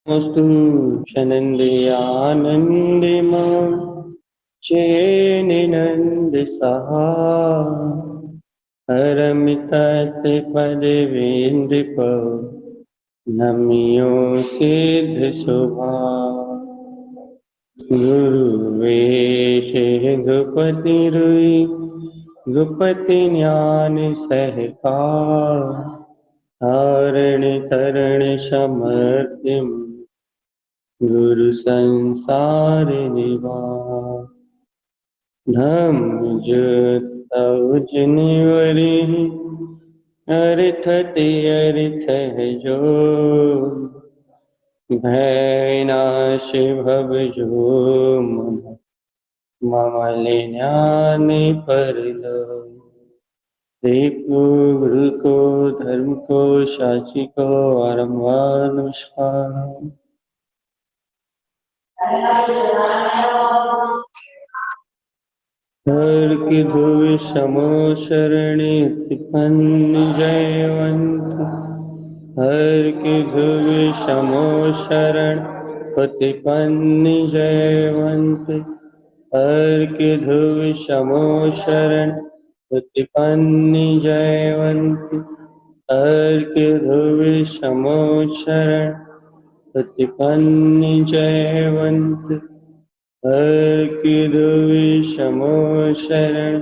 मस्तु शनन्द्यानन्दिमा चेनिनन्द सहा हरमितत् पदवेन्द्रिप नम्यो सिद्ध शुभा गुरुवेश गुपति रुई गुपति ज्ञान सहकार हरण तरण समर्थिम गुरु संसार निवार धम्म जुत उजनिवरी अरिथति अरिथ जो भैनाश भव जो ममल ज्ञान पर लो गुरु को धर्म को शाची को आरंभार नमस्कार। हर की धुव समो शरणी तिपन्न जयवंत हर की धुव समो शरण पतिपन्न जयवंत हर की धुव समो शरण पतिपन्न जयवंत हर की धुव समो शरण पतिपन्न जयवंत हर की धुवी समो शरण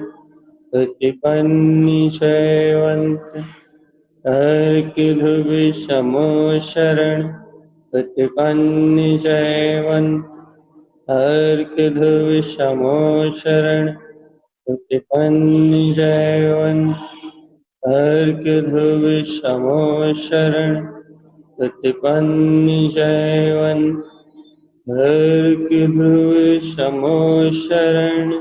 प्रतिपन्नि जयवंत हर की धुवी समो शरण प्रतिपन्नि जयवंत हर की धुवी समो शरण प्रतिपन्नि जयवंत हर की धुवी समो शरण प्रतिपन्नि जयवंत हर की ध्रुव समो शरण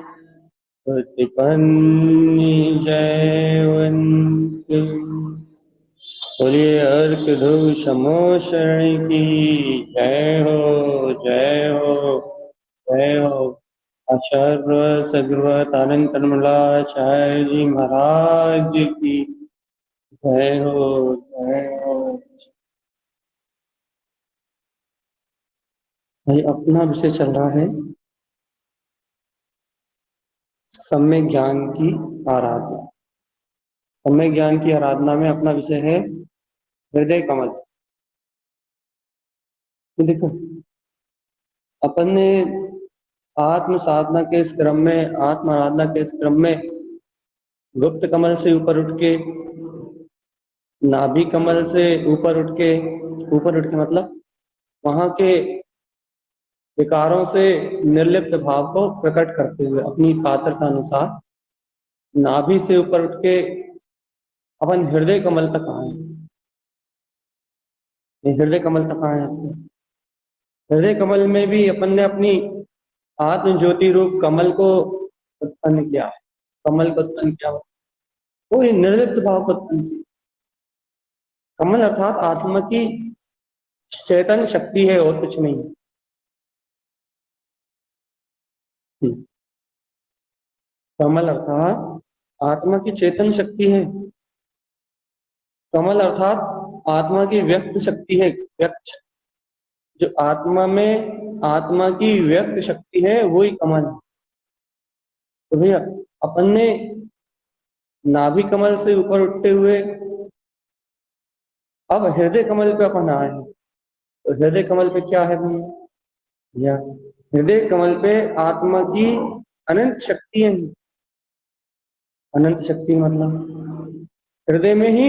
प्रतिपन्नि जयवंत। बोलिए हर की ध्रुव समो शरण की जय हो जय हो जय हो। आचार्य सदगुरुवत आनंद तनमलाचार्य जी महाराज की जय हो जय हो। भाई अपना विषय चल रहा है सम्यक ज्ञान की आराधना। सम्यक ज्ञान की आराधना में अपना विषय है हृदय कमल। तो देखो अपन ने आत्म साधना के इस क्रम में आत्म आराधना के इस क्रम में गुप्त कमल से ऊपर उठ के नाभि कमल से ऊपर उठ के मतलब वहां के विकारों से निर्लिप्त भाव को प्रकट करते हुए अपनी पात्रता अनुसार नाभि से ऊपर उठ के अपन हृदय कमल तक आए। हृदय कमल तक आए। हृदय कमल में भी अपन ने अपनी आत्म ज्योति रूप कमल को उत्पन्न किया। कमल को उत्पन्न किया, वो निर्लिप्त भाव को उत्पन्न किया। कमल अर्थात आत्मा की चेतन शक्ति है और कुछ नहीं। कमल अर्थात आत्मा की चेतन शक्ति है। कमल अर्थात आत्मा की व्यक्त शक्ति है। व्यक्त जो आत्मा में आत्मा की व्यक्त शक्ति है वही कमल है। तो भैया अपन ने नाभि कमल से ऊपर उठते हुए अब हृदय कमल पे अपन आए हैं। तो हृदय कमल पे क्या है भैया? हृदय कमल पे आत्मा की अनंत शक्ति है। अनंत शक्ति मतलब हृदय में ही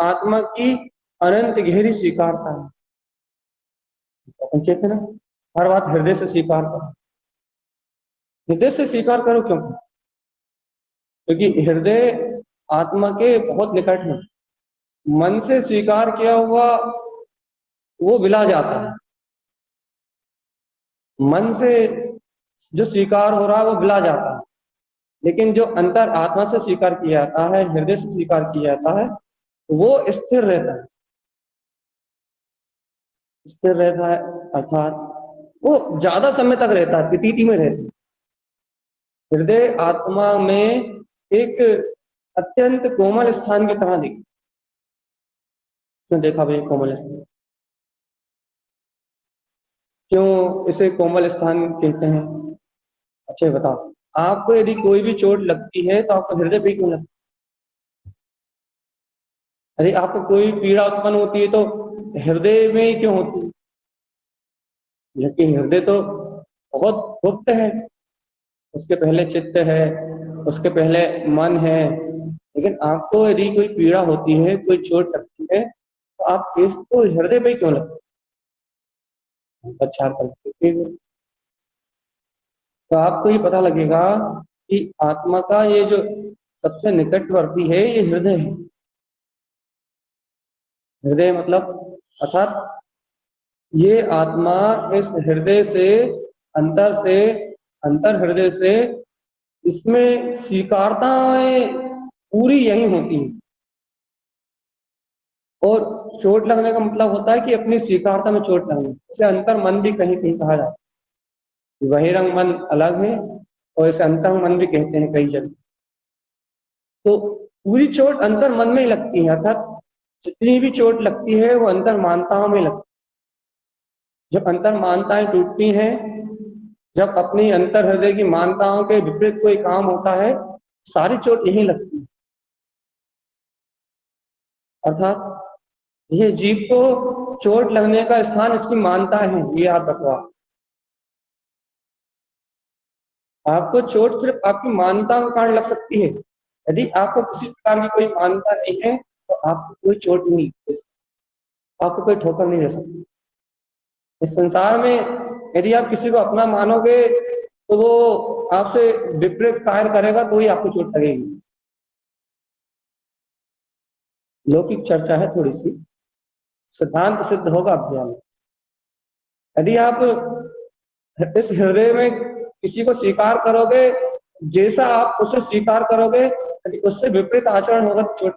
आत्मा की अनंत गहरी स्वीकारता है। अपन कहते ना हर बात हृदय से स्वीकार करो। हृदय से स्वीकार करो क्यों? क्योंकि हृदय आत्मा के बहुत निकट है। मन से स्वीकार किया हुआ वो विला जाता है। मन से जो स्वीकार हो रहा है वो विला जाता है, लेकिन जो अंतर आत्मा से स्वीकार किया जाता है, हृदय से स्वीकार किया जाता है, वो स्थिर रहता है। स्थिर रहता है अर्थात वो ज्यादा समय तक रहता है, प्रतीति में रहता है। हृदय आत्मा में एक अत्यंत कोमल स्थान की तरह देखा भाई कोमल स्थान। क्यों इसे कोमल स्थान कहते हैं? अच्छा बताओ, आपको यदि कोई भी चोट लगती है तो आपको हृदय पे क्यों लगती है? अरे आपको कोई पीड़ा उत्पन्न होती है तो हृदय में ही क्यों होती है? जबकि हृदय तो बहुत गुप्त है, उसके पहले चित्त है, उसके पहले मन है। लेकिन आपको यदि कोई पीड़ा होती है, कोई चोट लगती है, तो आप इसको हृदय पे क्यों लगते हैं? अच्छा करते हैं। तो आपको ये पता लगेगा कि आत्मा का ये जो सबसे निकटवर्ती है ये हृदय है। हृदय मतलब अर्थात ये आत्मा इस हृदय से अंतर हृदय से इसमें स्वीकारताएं पूरी यही होती हैं। और चोट लगने का मतलब होता है कि अपनी स्वीकारता में चोट लगना। इसे अंतर मन भी कहीं कहीं कहा जाता है। बहिरंग मन अलग है और इसे अंतर मन भी कहते हैं कई जगह। तो पूरी चोट अंतर मन में ही लगती है, अर्थात जितनी भी चोट लगती है वो अंतर मानताओं में लगती है। जब अंतर मानताएं टूटती हैं, जब अपनी अंतर हृदय की मानताओं के विपरीत कोई काम होता है, सारी चोट यही लगती है। अर्थात ये जीव को चोट लगने का स्थान इसकी मानता है, ये याद रखो आप। आपको चोट सिर्फ आपकी मानता के कारण लग सकती है। यदि आपको किसी प्रकार की कोई मानता नहीं है तो आपको कोई चोट नहीं, आपको कोई ठोकर नहीं दे सकती। इस संसार में यदि आप किसी को अपना मानोगे तो वो आपसे विपरीत कार्य करेगा तो ही आपको चोट लगेगी। लौकिक चर्चा है थोड़ी सी, सिद्धांत सिद्ध होगा अध्ययन में। यदि आप इस हृदय में किसी को स्वीकार करोगे, जैसा आप उसे स्वीकार करोगे यदि उससे विपरीत आचरण होगा तो चोट।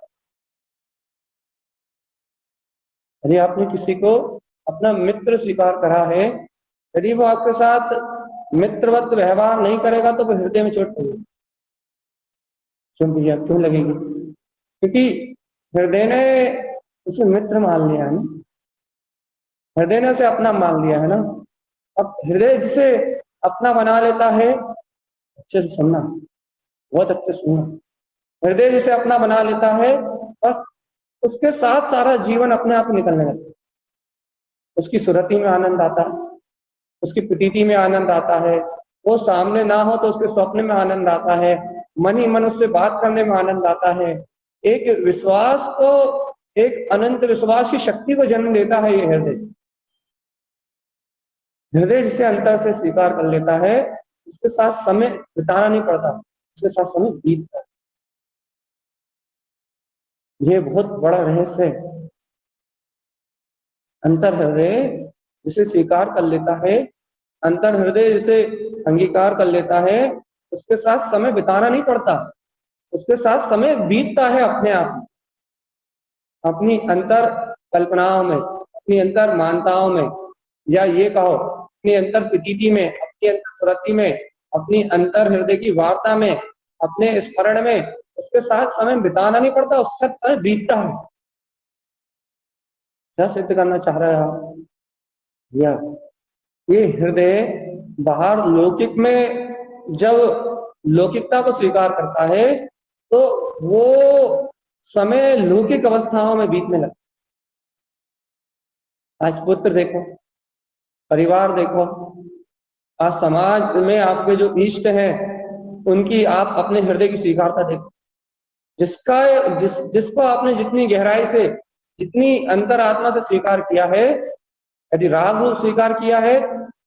यदि आपने किसी को अपना मित्र स्वीकार करा है, यदि वो आपके साथ मित्रवत व्यवहार नहीं करेगा तो वो हृदय में चोट लगेगी। क्यों भैया, क्यों लगेगी? क्योंकि हृदय ने उसे मित्र मान लिया है ना, हृदय ने उसे अपना मान लिया है ना। अब हृदय जिसे अपना बना लेता है, अच्छे से सुनना, बहुत अच्छे से सुनना। हृदय जिसे अपना बना लेता है, बस उसके साथ सारा जीवन अपने आप निकलने लगता है। उसकी सुरति में आनंद आता है, उसकी प्रतीति में आनंद आता है, वो सामने ना हो तो उसके स्वप्न में आनंद आता है, मन ही मन उससे बात करने में आनंद आता है। एक विश्वास को, एक अनंत विश्वास की शक्ति को जन्म देता है ये हृदय। हृदय जिसे अंतर से स्वीकार कर लेता है, उसके साथ समय बिताना नहीं पड़ता, उसके साथ समय बीतता है। ये बहुत बड़ा रहस्य है। अंतर हृदय जिसे स्वीकार कर लेता है, अंतर हृदय जिसे अंगीकार कर लेता है, उसके साथ समय बिताना नहीं पड़ता, उसके साथ समय बीतता है अपने आप। अपनी अंतर कल्पनाओं में, अपनी अंतर मानताओं में, या ये कहो अपनी अंतर प्रतीति में, अपनी अंतर स्मृति में, अपनी अंतर हृदय की वार्ता में, अपने स्मरण में, उसके साथ समय बिताना नहीं पड़ता, उसके साथ समय बीतता है। क्या सिद्ध करना चाह रहे हो आप? या ये हृदय बाहर लौकिक में जब लौकिकता को स्वीकार करता है तो वो समय लौकिक अवस्थाओं में बीतने लगता है। आज पुत्र देखो, परिवार देखो, आज समाज में आपके जो इष्ट हैं उनकी आप अपने हृदय की स्वीकारता देखो। जिसको आपने जितनी गहराई से, जितनी अंतरात्मा से स्वीकार किया है, यदि राग रूप स्वीकार किया है,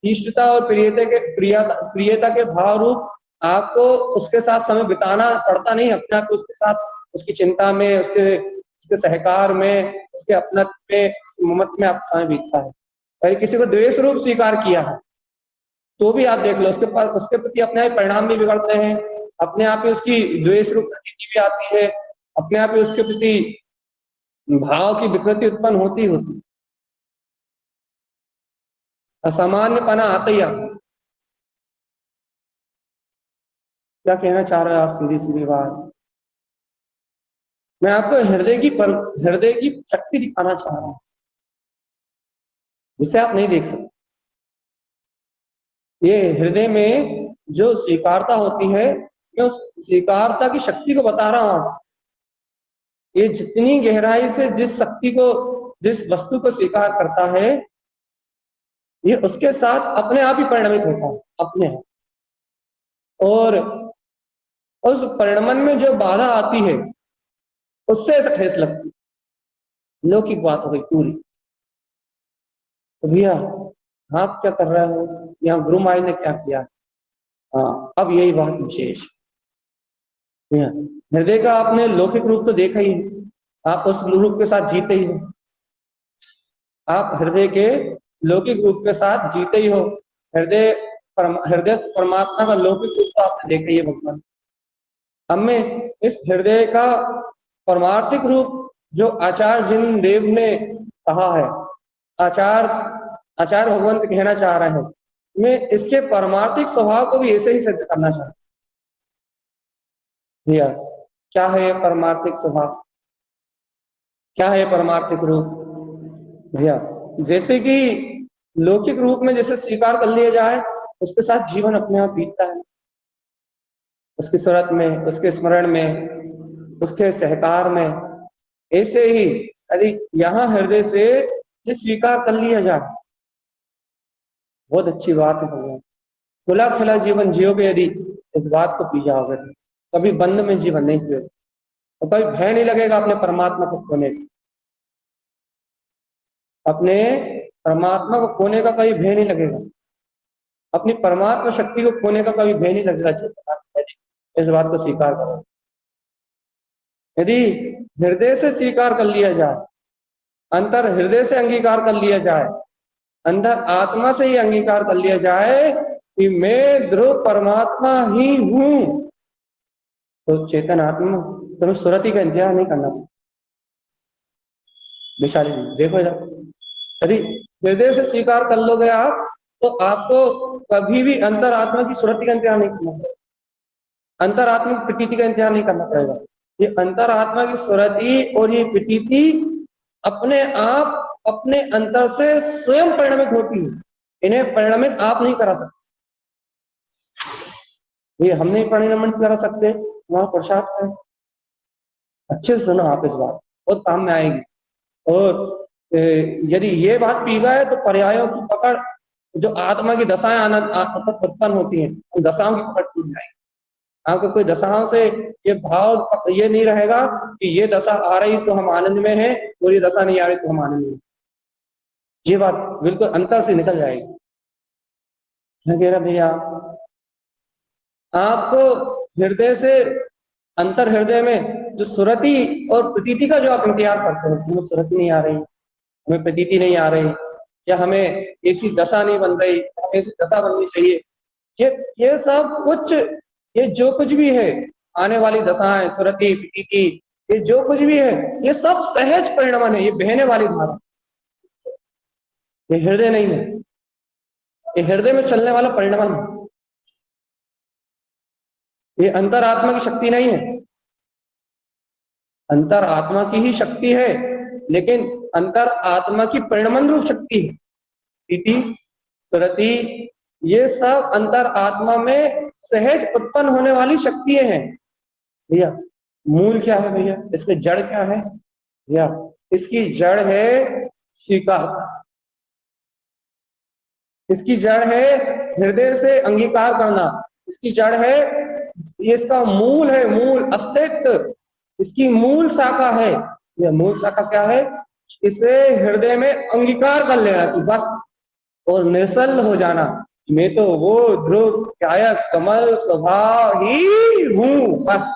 इष्टता और प्रियता के भाव रूप आपको उसके साथ समय बिताना पड़ता नहीं, अपने आप को उसके साथ, उसकी चिंता में, उसके सहकार में, उसके अपनत्व में, उसके ममत्व में आपका समय बीतता है। यदि किसी को द्वेष रूप स्वीकार किया है तो भी आप देख लो, उसके पास उसके प्रति अपने आप परिणाम भी बिगड़ते हैं, अपने आप ही उसकी द्वेष रूप प्रतीति भी आती है, अपने आप ही उसके प्रति भाव की विकृति उत्पन्न होती असामान्य पना आता ही आता। क्या कहना चाह रहे हो आप? सीधी सीधी बात, मैं आपको हृदय की शक्ति दिखाना चाह रहा हूँ जिसे आप नहीं देख सकते। ये हृदय में जो स्वीकारता होती है, मैं उस स्वीकारता की शक्ति को बता रहा हूं। ये जितनी गहराई से जिस शक्ति को, जिस वस्तु को स्वीकार करता है, ये उसके साथ अपने आप ही परिणमित होता है, अपने आप। और उस परिणमन में जो बाधा आती है, उससे ऐसा ठेस लगती है। लौकिक बात हो गई पूरी। तो भैया आप क्या कर रहे हो, यहाँ गुरु महाराज ने क्या किया। हाँ, अब यही बात विशेष भैया। हृदय का आपने लौकिक रूप तो देखा ही है, आप उस रूप के साथ जीते ही हो। आप हृदय के लौकिक रूप के साथ जीते ही हो। हृदय हृदय परमात्मा का लौकिक रूप तो आपने देखा ही है भगवान। हमें इस हृदय का परमार्थिक रूप जो आचार्य जिन देव ने कहा है, आचार्य आचार्य भगवंत कहना चाह रहे हैं, मैं इसके परमार्थिक स्वभाव को भी ऐसे ही सिद्ध करना चाहता हूं भैया। क्या है ये परमार्थिक स्वभाव, क्या है परमार्थिक रूप भैया। जैसे कि लौकिक रूप में जैसे स्वीकार कर लिया जाए, उसके साथ जीवन अपने आप बीतता है, उसकी सूरत में, उसके स्मरण में, उसके सहकार में। ऐसे ही यदि यहाँ हृदय से ये स्वीकार कर लिया जाए, बहुत अच्छी बात है भगवान। खुला खुला जीवन जियोगे यदि, इस बात को पी जाओगे, कभी बंद में जीवन नहीं जियोगे, और कभी भय नहीं लगेगा अपने परमात्मा को खोने का। अपने परमात्मा को खोने का कभी भय नहीं लगेगा, अपनी परमात्मा शक्ति को खोने का कभी भय नहीं लगेगा। इस बात को स्वीकार करो। यदि हृदय से स्वीकार कर लिया जाए, अंतर हृदय से अंगीकार कर लिया जाए, अंदर आत्मा से ही अंगीकार कर लिया जाए कि मैं ध्रुव परमात्मा ही हूं, तो चेतन आत्मा तुम्हें सुरति का इंतजार नहीं करना। विशाली जी देखो इधर, यदि हृदय से स्वीकार कर लोगे आप, तो आपको कभी भी अंतर आत्मा की सुरति का इंतजार नहीं करना पड़ेगा, अंतरात्मा की प्रतीति का इंतजार नहीं करना पड़ेगा। ये अंतरात्मा की सुरति और ये प्रतीति अपने आप अपने अंतर से स्वयं परिणमित होती है, इन्हें परिणमित आप नहीं करा सकते। ये हम नहीं परिणमित करा सकते, वहां पुरुषार्थ है। अच्छे से सुनो आप, इस बात बहुत काम में आएगी। और यदि ये बात पी गए तो पर्यायों की पकड़, जो आत्मा की दशाएं आनंद उत्पन्न होती हैं, उन दशाओं की पकड़ टूट जाएगी। आपको कोई दशाओं से ये भाव ये नहीं रहेगा कि ये दशा आ रही तो हम आनंद में हैं, और ये दशा नहीं आ रही तो हम आनंद में हैं। ये बात बिल्कुल अंतर से निकल जाएगी। मैं कह रहा भैया, आपको हृदय से, अंतर हृदय में जो सुरति और प्रतीति का जो आप इंतजार करते हो, हमें सुरति नहीं आ रही, हमें प्रतीति नहीं आ रही, या हमें ऐसी दशा नहीं बन रही, हमें ऐसी दशा बननी चाहिए, ये सब कुछ, ये जो कुछ भी है, आने वाली दशाएं, सुरति, प्रतीति, ये जो कुछ भी है, ये सब सहज परिणमन है। ये बहने वाली धारा, ये हृदय नहीं है, ये हृदय में चलने वाला परिणमन है। ये अंतर आत्मा की शक्ति नहीं है, अंतर आत्मा की ही शक्ति है, लेकिन अंतर आत्मा की परिणमन रूप शक्ति है। स्थिति, सुरति, ये सब अंतर आत्मा में सहज उत्पन्न होने वाली शक्तियां हैं भैया। मूल क्या है भैया, इसकी जड़ क्या है भैया, इसकी जड़ है स्वीकार, इसकी जड़ है हृदय से अंगीकार करना, इसकी जड़ है, ये इसका मूल है, मूल अस्तित्व, इसकी मूल शाखा है। यह मूल शाखा क्या है, इसे हृदय में अंगीकार कर लेना कि बस, और निश्चल हो जाना, मैं तो वो ध्रुव कायक कमल स्वभाव ही हूं बस।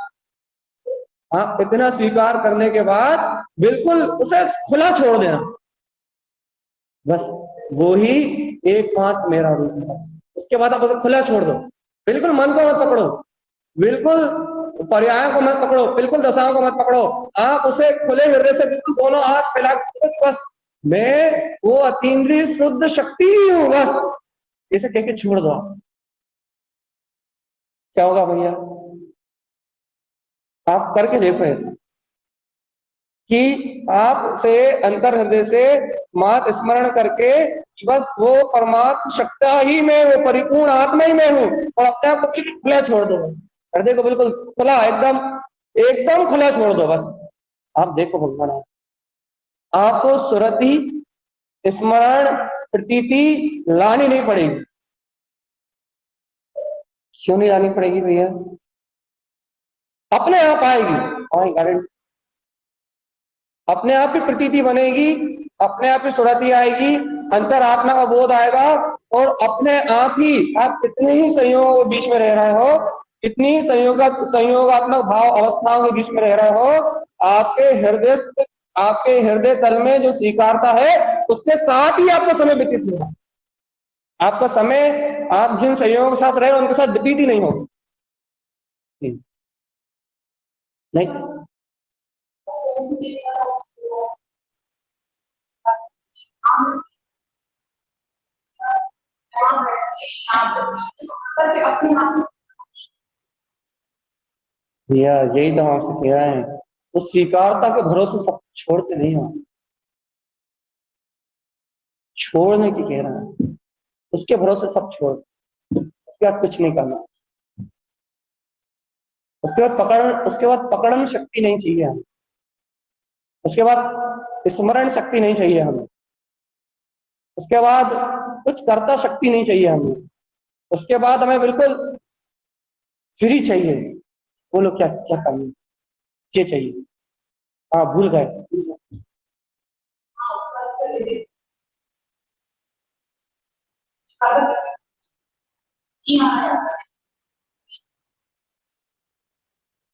हाँ, इतना स्वीकार करने के बाद बिल्कुल उसे खुला छोड़ देना, बस वो ही एकमात्र मेरा रूप है बस। उसके बाद आप उसे खुला छोड़ दो, बिल्कुल मन को मत पकड़ो, बिल्कुल पर्यायों को मत पकड़ो, बिल्कुल दशाओं को मत पकड़ो। आप उसे खुले हृदय से बिल्कुल दोनों हाथ फैला, बस मैं वो अतीन्द्रिय शुद्ध शक्ति ही हूं बस, इसे कह के छोड़ दो आप। क्या होगा भैया, आप करके देखो ऐसा। कि आप से अंतर हृदय से मात स्मरण करके बस वो परमात्म सत्ता ही मैं, वो परिपूर्ण आत्मा ही मैं हूँ, और अपने आप को बिल्कुल खुला छोड़ दो, हृदय को बिल्कुल खुला, एकदम एकदम खुला छोड़ दो। बस आप देखो भगवान, आपको सुरति स्मरण प्रतीति लानी नहीं पड़ेगी। क्यों नहीं लानी पड़ेगी भैया? अपने आप आएगी, और गारंटी अपने आप ही प्रतीति बनेगी, अपने आप ही सुरति आएगी, अंतर आत्मा का बोध आएगा, और अपने आप ही आप कितने ही संयोग के बीच में रह रहे हो, कितनी ही संयोगात्मक भाव अवस्थाओं के बीच में रह रहे हो, आपके हृदय तल में जो स्वीकारता है उसके साथ ही आपका समय व्यतीत होगा। आपका समय आप जिन संयोगों के साथ रहे उनके साथ व्यतीत ही नहीं होगा। नहीं, भैया यही तो हम आपसे कह रहे हैं, उस स्वीकारता के भरोसे सब छोड़ते नहीं हो, छोड़ने की कह रहे हैं, उसके भरोसे सब छोड़, उसके बाद कुछ नहीं करना, उसके बाद पकड़न शक्ति नहीं चाहिए हमें, उसके बाद स्मरण शक्ति नहीं चाहिए हमें, उसके बाद कुछ कर्ता शक्ति नहीं चाहिए हमें, उसके बाद हमें बिल्कुल फ्री चाहिए। बोलो क्या क्या करना, ये चाहिए। हाँ भूल गए।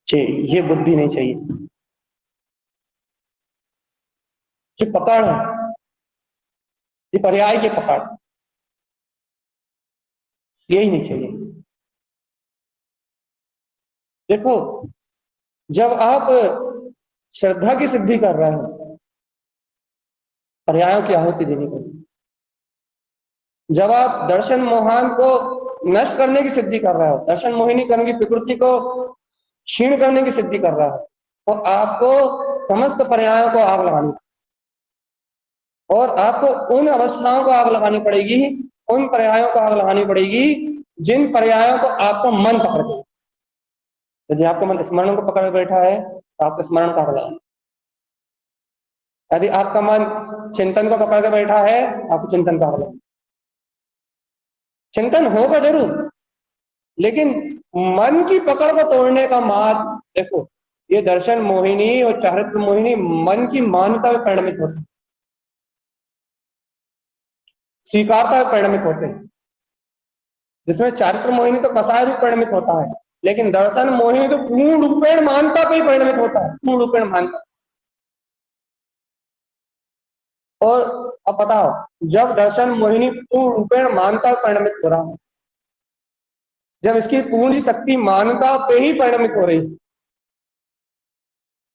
ये बुद्धि नहीं चाहिए, ये पकड़ है, ये पर्याय की पकड़, यही नहीं चाहिए। देखो, जब आप श्रद्धा की सिद्धि कर रहे हो, पर्यायों की आहुति देनी पड़ेगी। जब आप दर्शन मोहन को नष्ट करने की सिद्धि कर रहे हो, दर्शन मोहिनी कर्म की प्रकृति को क्षीण करने की सिद्धि कर रहा है, तो आपको समस्त पर्यायों को आग लगानी, और आपको उन अवस्थाओं को आग लगानी पड़ेगी, उन पर्यायों को आग लगानी पड़ेगी जिन पर्यायों को आपको मन पकड़ दे। यदि आपका मन स्मरण को पकड़ बैठा है तो आपको स्मरण का आग लगाना, यदि आपका मन चिंतन को पकड़ के बैठा है आपको चिंतन का आग लगाना। चिंतन होगा जरूर, लेकिन मन की पकड़ को तोड़ने का मार्ग देखो, ये दर्शन मोहिनी और चारित्र मोहिनी मन की मान्यता में परिणमित होते हैं, स्वीकारता में परिणमित होते हैं, जिसमें चारित्र मोहिनी तो कसाय रूप परिणमित होता है, लेकिन दर्शन मोहिनी तो पूर्ण रूपेण मानता पे ही परिणमित होता है, पूर्ण रूपेण मानता। और अब बताओ, जब दर्शन मोहिनी पूर्ण रूपेण मानता परिणमित हो रहा है, जब इसकी पूर्ण शक्ति मान्यता पे ही परिणमित हो रही,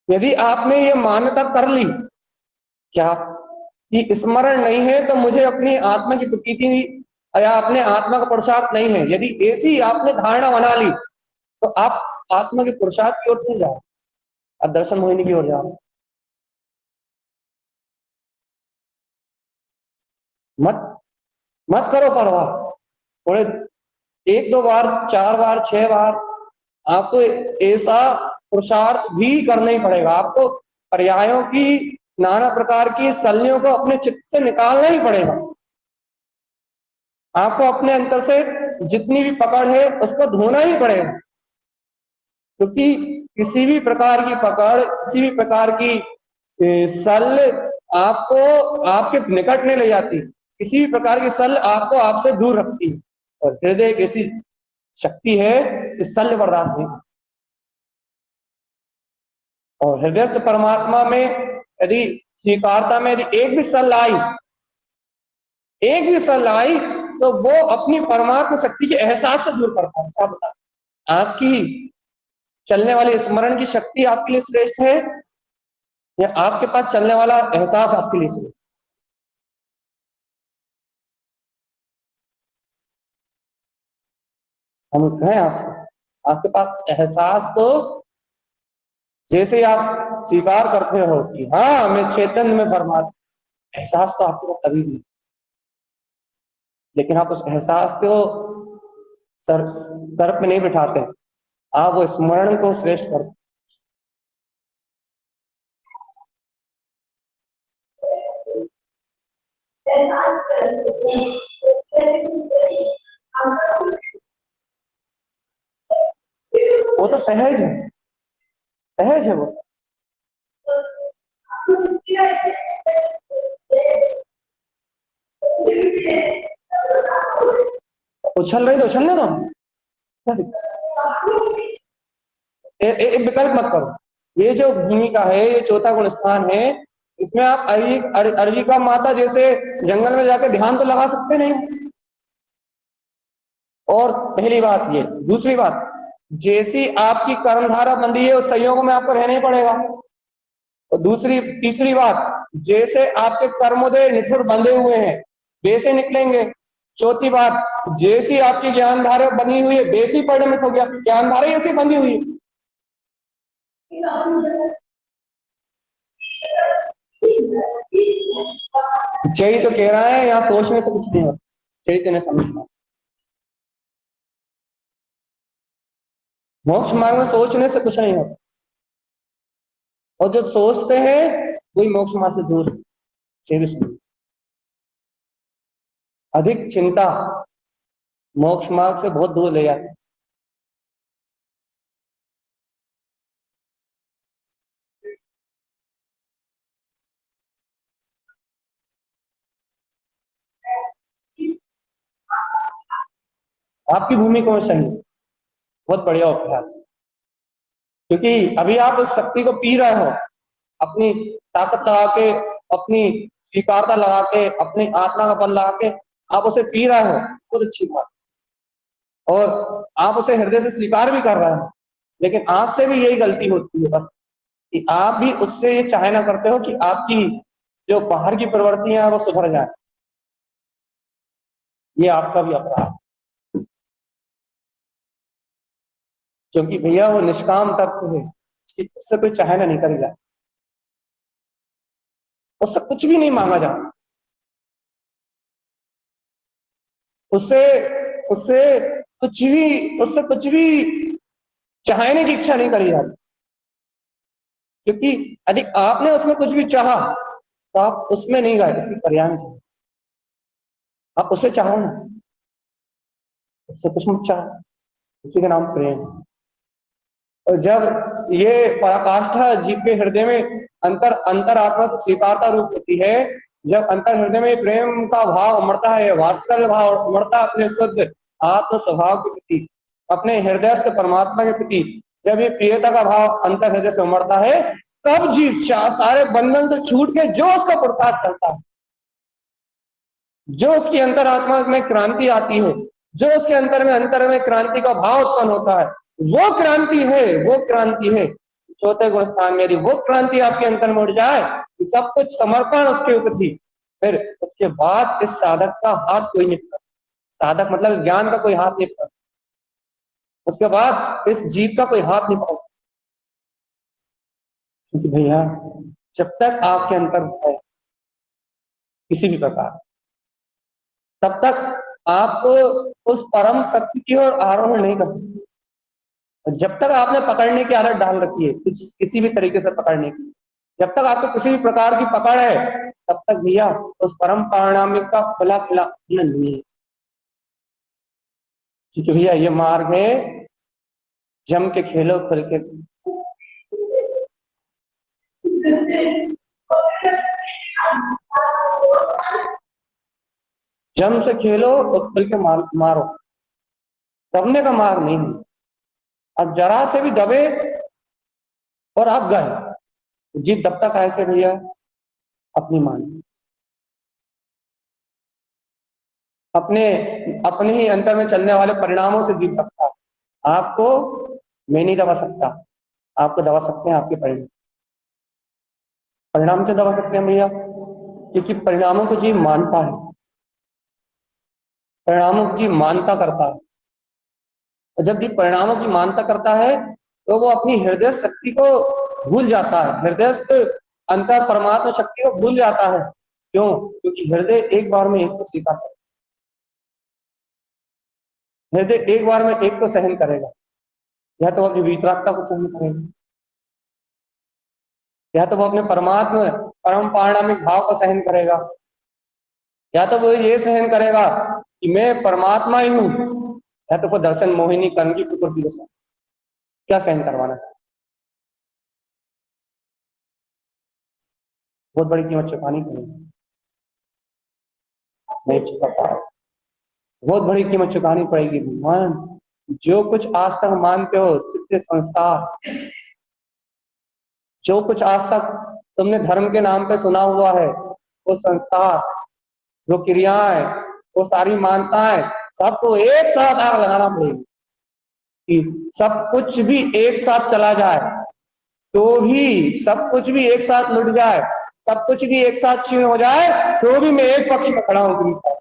यदि आपने ये मान्यता कर ली क्या कि स्मरण नहीं है तो मुझे अपनी आत्मा की प्रतीति या अपने आत्मा का पुरुषार्थ नहीं है, यदि ऐसी आपने धारणा बना ली तो आप आत्मा के पुरुषार्थ की ओर नहीं जाओ, आप दर्शन मोहिनी की ओर जाओ। मत मत करो परवाह, थोड़े एक दो बार, चार बार, छह बार आपको ऐसा पुरुषार्थ भी करना ही पड़ेगा, आपको पर्यायों की नाना प्रकार की सलियों को अपने चित्त से निकालना ही पड़ेगा, आपको अपने अंतर से जितनी भी पकड़ है उसको धोना ही पड़ेगा, क्योंकि किसी भी प्रकार की पकड़, किसी भी प्रकार की सल आपको आपके निकट नहीं ले जाती, किसी भी प्रकार की सल आपको आपसे दूर रखती है, और हृदय एक ऐसी शक्ति है कि शल्य बर्दाश्त नहीं, और हृदय से परमात्मा में यदि स्वीकारता में यदि एक भी सल आई, एक भी सल आई, तो वो अपनी परमात्मा शक्ति के एहसास से दूर करता है। अच्छा बता, आपकी चलने वाली स्मरण की शक्ति आपके लिए श्रेष्ठ है, या आपके पास चलने वाला एहसास आपके लिए श्रेष्ठ? हम कहें आपसे, आपके पास एहसास तो जैसे आप स्वीकार करते हो कि हाँ मैं चैतन्य में परमात्मा, एहसास तो आपके पास अभी भी, लेकिन आप उस एहसास को सर पे नहीं बिठाते, आप वो स्मरण को श्रेष्ठ करते। वो तो सहज है, सहज है वो। उछल रही तो उछलने दो, क्या दिक्कत? एक विकल्प मत करो। ये जो भूमिका है, ये चौथा गुण स्थान है, इसमें आप अर्जी का माता जैसे जंगल में जाकर ध्यान तो लगा सकते नहीं। और पहली बात ये, दूसरी बात, जैसी आपकी कर्मधारा बंधी है उस संयोग में आपको रहना ही पड़ेगा। और दूसरी तीसरी बात, जैसे आपके कर्मोदय निठुर बंधे हुए हैं वैसे निकलेंगे। चौथी बात, जैसी आपकी ज्ञानधारा बनी हुई है वैसी परिणमित हो गया, ज्ञानधारा ऐसी बंधी हुई है। यही तो कह रहा है, यहाँ सोचने से कुछ नहीं होता, चैतन्य समझना। मोक्ष मार्ग में सोचने से कुछ नहीं होता, और जब सोचते हैं वही मोक्ष मार्ग से दूर है। अधिक चिंता मोक्ष मार्ग से बहुत दूर ले जाती है। आपकी भूमिका में सही, बहुत बढ़िया अभ्यास, क्योंकि अभी आप उस शक्ति को पी रहे हो, अपनी ताकत लगा के, अपनी स्वीकारता लगा के, अपनी आत्मा का बल लगा के आप उसे पी रहे हो, बहुत अच्छी बात। और आप उसे हृदय से स्वीकार भी कर रहे हो, लेकिन आपसे भी यही गलती होती है बस, कि आप भी उससे ये चाहना करते हो कि आपकी जो बाहर की प्रवृत्तियां हैं वो सुधर जाए। ये आपका भी अपराध, क्योंकि भैया वो निष्काम तत्व है, उससे कोई चाहना नहीं करेगा, उससे कुछ भी नहीं मांगा जाता, उससे उससे उससे कुछ भी चाहने की इच्छा नहीं करी जाती। क्योंकि यदि आपने उसमें कुछ भी चाहा तो आप उसमें नहीं गए, इसकी पर्याय से आप उसे चाहो ना, उससे कुछ मत चाहो, उसी का नाम प्रेम। और जब ये पराकाष्ठा जीव के हृदय में अंतर अंतर आत्मा से स्वीकारता रूप होती है, जब अंतर हृदय में प्रेम का भाव उमड़ता है, वात्सल्य भाव उमड़ता है अपने शुद्ध आत्म स्वभाव के प्रति, अपने हृदयस्थ परमात्मा के प्रति, जब ये प्रियता का भाव अंतर हृदय से उमड़ता है, तब जीव सारे बंधन से छूट के जो उसका प्रसाद चलता है, जो उसकी अंतर आत्मा में क्रांति आती है, जो उसके अंतर में क्रांति का भाव उत्पन्न होता है, वो क्रांति है, वो क्रांति है। चौथे गुण स्थान में यदि वो क्रांति आपके अंतर में उठ जाए कि सब कुछ समर्पण उसके प्रति, फिर उसके बाद इस साधक का हाथ कोई नहीं पकड़ सकता। साधक मतलब ज्ञान का कोई हाथ नहीं पकड़ सकता, उसके बाद इस जीव का कोई हाथ नहीं पकड़ सकता। क्योंकि भैया जब तक आपके अंतर है किसी भी प्रकार, तब तक आप उस परम शक्ति की ओर आरोहण नहीं कर सकते। जब तक आपने पकड़ने की आदत डाल रखी है, कुछ किसी भी तरीके से पकड़ने की, जब तक आपको किसी भी प्रकार की पकड़ है, तब तक भैया उस परम पारणामिक का खुला खिला नहीं है। क्योंकि भैया ये मार्ग है जम के खेलो खुल के, जम से खेलो और खुल के मारो, दबने का मार्ग नहीं है। अब जरा से भी दबे और आप गए, जीव दब तक ऐसे भैया अपनी मान, अपने अपने ही अंतर में चलने वाले परिणामों से जीव दबता है। आपको मैं नहीं दबा सकता, आपको दबा सकते हैं आपके परिणाम। परिणाम क्यों दबा सकते हैं भैया? क्योंकि परिणामों को जीव मानता है, परिणामों की मानता करता है। और जब भी परिणामों की मानता करता है तो वो अपनी हृदय शक्ति को भूल जाता है, हृदयस्थ अंतर परमात्मा शक्ति को भूल जाता है। क्यों? क्योंकि हृदय एक बार में एक को स्वीकार करेगा, हृदय एक बार में एक को सहन करेगा, या तो अपनी वितरागता को सहन करेगा, या तो वो अपने परमात्मा परम पारणामिक भाव को सहन करेगा, या तो वो ये सहन करेगा कि मैं परमात्मा ही हूं, या तो वो दर्शन मोहिनी कर्ण की प्रकृति को सहन, क्या सहन करवाना चाहिए? बहुत बड़ी कीमत चुकानी पड़ेगी, नहीं चुका पाए, बहुत बड़ी कीमत चुकानी पड़ेगी। भगवान, जो कुछ आज तक मानते हो सिद्ध संस्कार, जो कुछ आज तक तुमने धर्म के नाम पे सुना हुआ है, वो संस्कार, वो क्रियाएं, वो सारी मान्यताएं, सबको एक साथ आग लगाना पड़ेगी कि सब कुछ भी एक साथ चला जाए, तो भी सब कुछ भी एक साथ लुट जाए, सब कुछ भी एक साथ छीन हो जाए, तो भी मैं एक पक्ष में खड़ा हूं तुम्हें।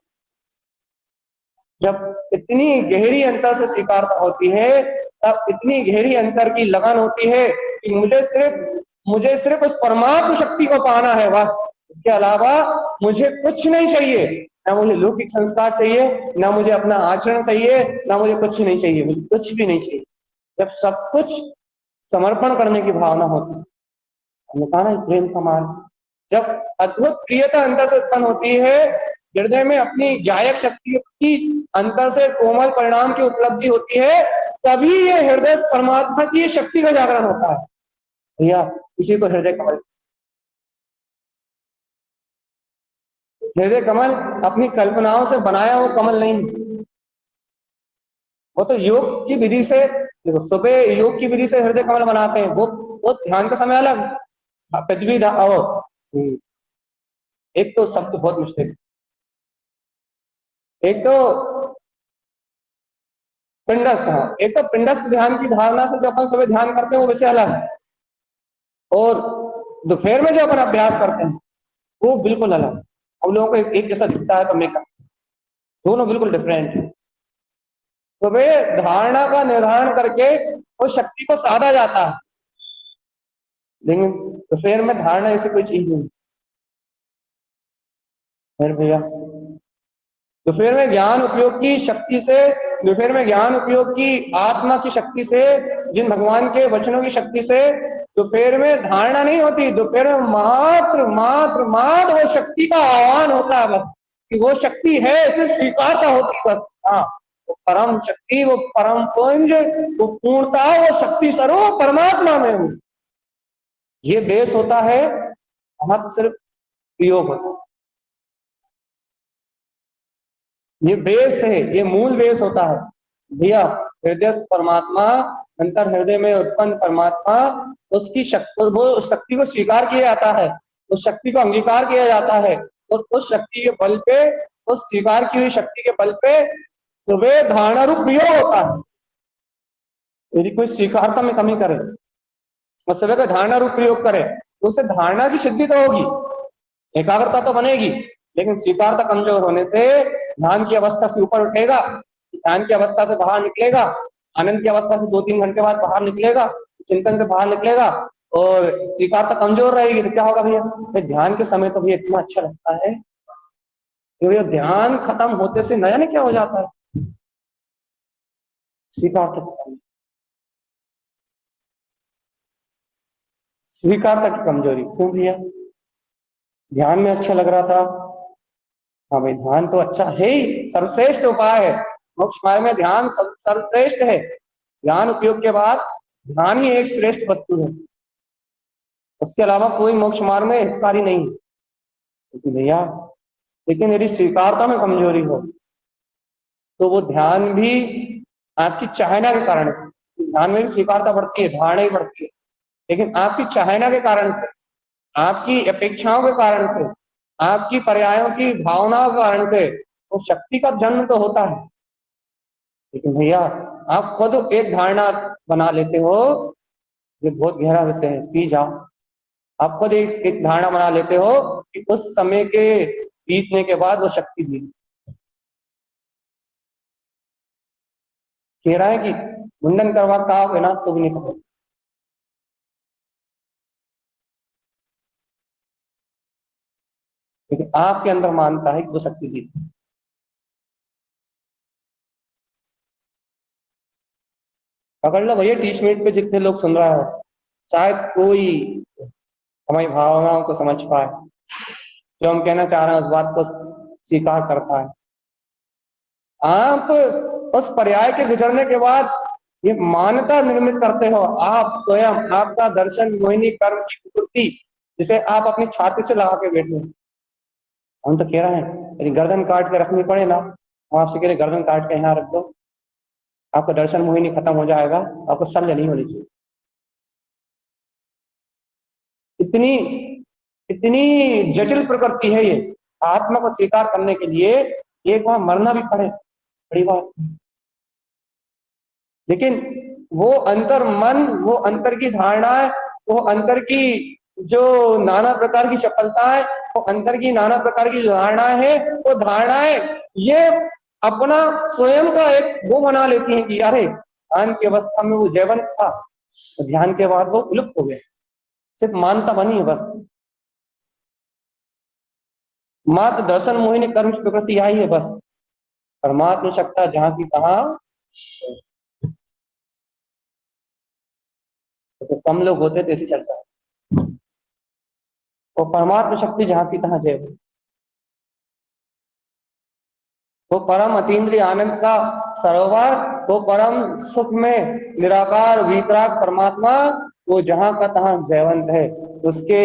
जब इतनी गहरी अंतर से स्वीकारता होती है, तब इतनी गहरी अंतर की लगन होती है कि मुझे सिर्फ उस परमात्म शक्ति को पाना है बस, इसके अलावा मुझे कुछ नहीं चाहिए, ना मुझे लौकिक संस्कार चाहिए, ना मुझे अपना आचरण चाहिए, ना मुझे कुछ नहीं चाहिए, मुझे कुछ भी नहीं चाहिए। जब सब कुछ समर्पण करने की भावना होती है, हमने कहा ना प्रेम का मार्ग, जब अद्भुत प्रियता अंतर से उत्पन्न होती है, हृदय में अपनी गायक शक्ति की अंतर से कोमल परिणाम की उपलब्धि होती है, तभी ये हृदय परमात्मा की शक्ति का जागरण होता है। भैया, इसी को हृदय कमल, हृदय कमल अपनी कल्पनाओं से बनाया हुआ कमल नहीं, वो तो योग की विधि से, देखो सुबह योग की विधि से हृदय कमल बनाते हैं, वो ध्यान का समय अलग, पृथ्वी एक तो शब्द बहुत मुश्किल, एक तो पिंडस्थ, हाँ, एक तो पिंडस्थ ध्यान की धारणा से जो अपन सुबह ध्यान करते हैं वो विषय अलग है, और दोपहर में जो अपन अभ्यास करते हैं वो बिल्कुल अलग। हम लोगों को एक जैसा दिखता है तो मैं दोनों बिल्कुल डिफरेंट है। सुबह धारणा का निर्धारण करके उस शक्ति को साधा जाता है, लेकिन दोपहर में धारणा ऐसी कोई चीज नहीं। फिर भैया, दोपहर में ज्ञान उपयोग की शक्ति से, दोपहर में ज्ञान उपयोग की आत्मा की शक्ति से, जिन भगवान के वचनों की शक्ति से दोपहर में धारणा नहीं होती, दोपहर में मात्र मात्र मात्र वो शक्ति का आह्वान होता है बस, कि वो शक्ति है, सिर्फ स्वीकारता होती बस। हाँ, वो परम शक्ति, वो परम पुंज, वो पूर्णता, वो शक्ति स्वरूप परमात्मा में हूँ, ये बेस होता है। वहां तो सिर्फ प्रयोग होता है, ये बेस है, ये मूल बेस होता है भैया। हृदय परमात्मा, अंतर हृदय में उत्पन्न परमात्मा, उसकी शक्ति, वो शक्ति को स्वीकार किया जाता है, उस शक्ति को अंगीकार किया जाता है, और उस शक्ति के बल पे, उस स्वीकार की हुई शक्ति के बल पे सुबह धारणा रूप प्रयोग होता है। यदि कोई स्वीकारता में कमी करे और सुबह का धारणा रूप प्रयोग करे, तो उसे धारणा की सिद्धि तो होगी, एकाग्रता तो बनेगी, लेकिन स्वीकारता कमजोर होने से ध्यान की अवस्था से ऊपर उठेगा, ध्यान की अवस्था से बाहर निकलेगा, आनंद की अवस्था से 2-3 घंटे बाद बाहर निकलेगा, चिंतन से बाहर निकलेगा, और स्वीकारता कमजोर रहेगी तो क्या होगा भैया? ध्यान के समय तो भैया इतना अच्छा लगता है, क्योंकि ध्यान खत्म होते से नया नहीं क्या हो जाता है, स्वीकारता, स्वीकारता की कमजोरी। क्यों भैया? ध्यान में अच्छा लग रहा था, हाँ भाई ध्यान तो अच्छा है ही, सर्वश्रेष्ठ उपाय है, मोक्ष मार्ग में ध्यान सर्वश्रेष्ठ है, ध्यान उपयोग के बाद ध्यान ही एक श्रेष्ठ वस्तु है, उसके अलावा कोई मोक्ष मार्ग में हितकारी नहीं है। लेकिन भैया, लेकिन यदि स्वीकारता में कमजोरी हो तो वो ध्यान भी आपकी चाहना के कारण से, ध्यान में भी स्वीकारता बढ़ती है, धारणा ही बढ़ती है, लेकिन आपकी चाहना के कारण से, आपकी अपेक्षाओं के कारण से, आपकी पर्यायों की भावनाओं के कारण से वो शक्ति का जन्म तो होता है। लेकिन भैया, आप खुद एक धारणा बना लेते हो, ये बहुत गहरा विषय है, पी जाओ। आप खुद एक धारणा बना लेते हो कि उस समय के बीतने के बाद वो शक्ति भी कह रहा है कि मुंडन करवा का बिना तो भी नहीं पकड़, क्योंकि आपके अंदर मानता है कि वो शक्ति दी थी। पकड़ लो भैया, टीच मीट पे जितने लोग सुन रहे हो, शायद कोई हमारी भावनाओं को समझ पाए, जो हम कहना चाह रहे हैं उस बात को स्वीकार कर पाए। आप उस पर्याय के गुजरने के बाद ये मान्यता निर्मित करते हो, आप स्वयं, आपका दर्शन मोहिनी कर्म की विकृति, जिसे आप अपनी छाती से लगा के बैठे हो। हम तो कह रहे हैं यदि गर्दन काट के रखनी पड़े ना, हम आपसे कह रहे गर्दन काट के यहाँ रख दो, आपका दर्शन मोहिनी खत्म हो जाएगा, आपको शल्य नहीं होनी चाहिए। इतनी इतनी जटिल प्रकृति है ये, आत्मा को स्वीकार करने के लिए एक बार मरना भी पड़े, बड़ी बात। लेकिन वो अंतर मन, वो अंतर की धारणाएं, वो अंतर की जो नाना प्रकार की चपलताएं, वो अंतर की नाना प्रकार की धारणाएं हैं, वो धारणाएं ये अपना स्वयं का एक वो बना लेती हैं कि अरे ध्यान की अवस्था में वो जैवंत था, तो ध्यान के बाद वो विलुप्त हो गया, सिर्फ मानता बनी है बस, मात्र दर्शन मोहिनी कर्म की प्रकृति आई है बस, परमात्मा शक्ता जहां की तहां। तो कम लोग होते तो ऐसी चर्चा, और परमात्मा शक्ति जहां की तहां जय, वो परम अतीन्द्रिय आनंद का सरोवर, वो परम सुख में निराकार वीतराग परमात्मा, वो जहां का तहां जयवंत है। उसके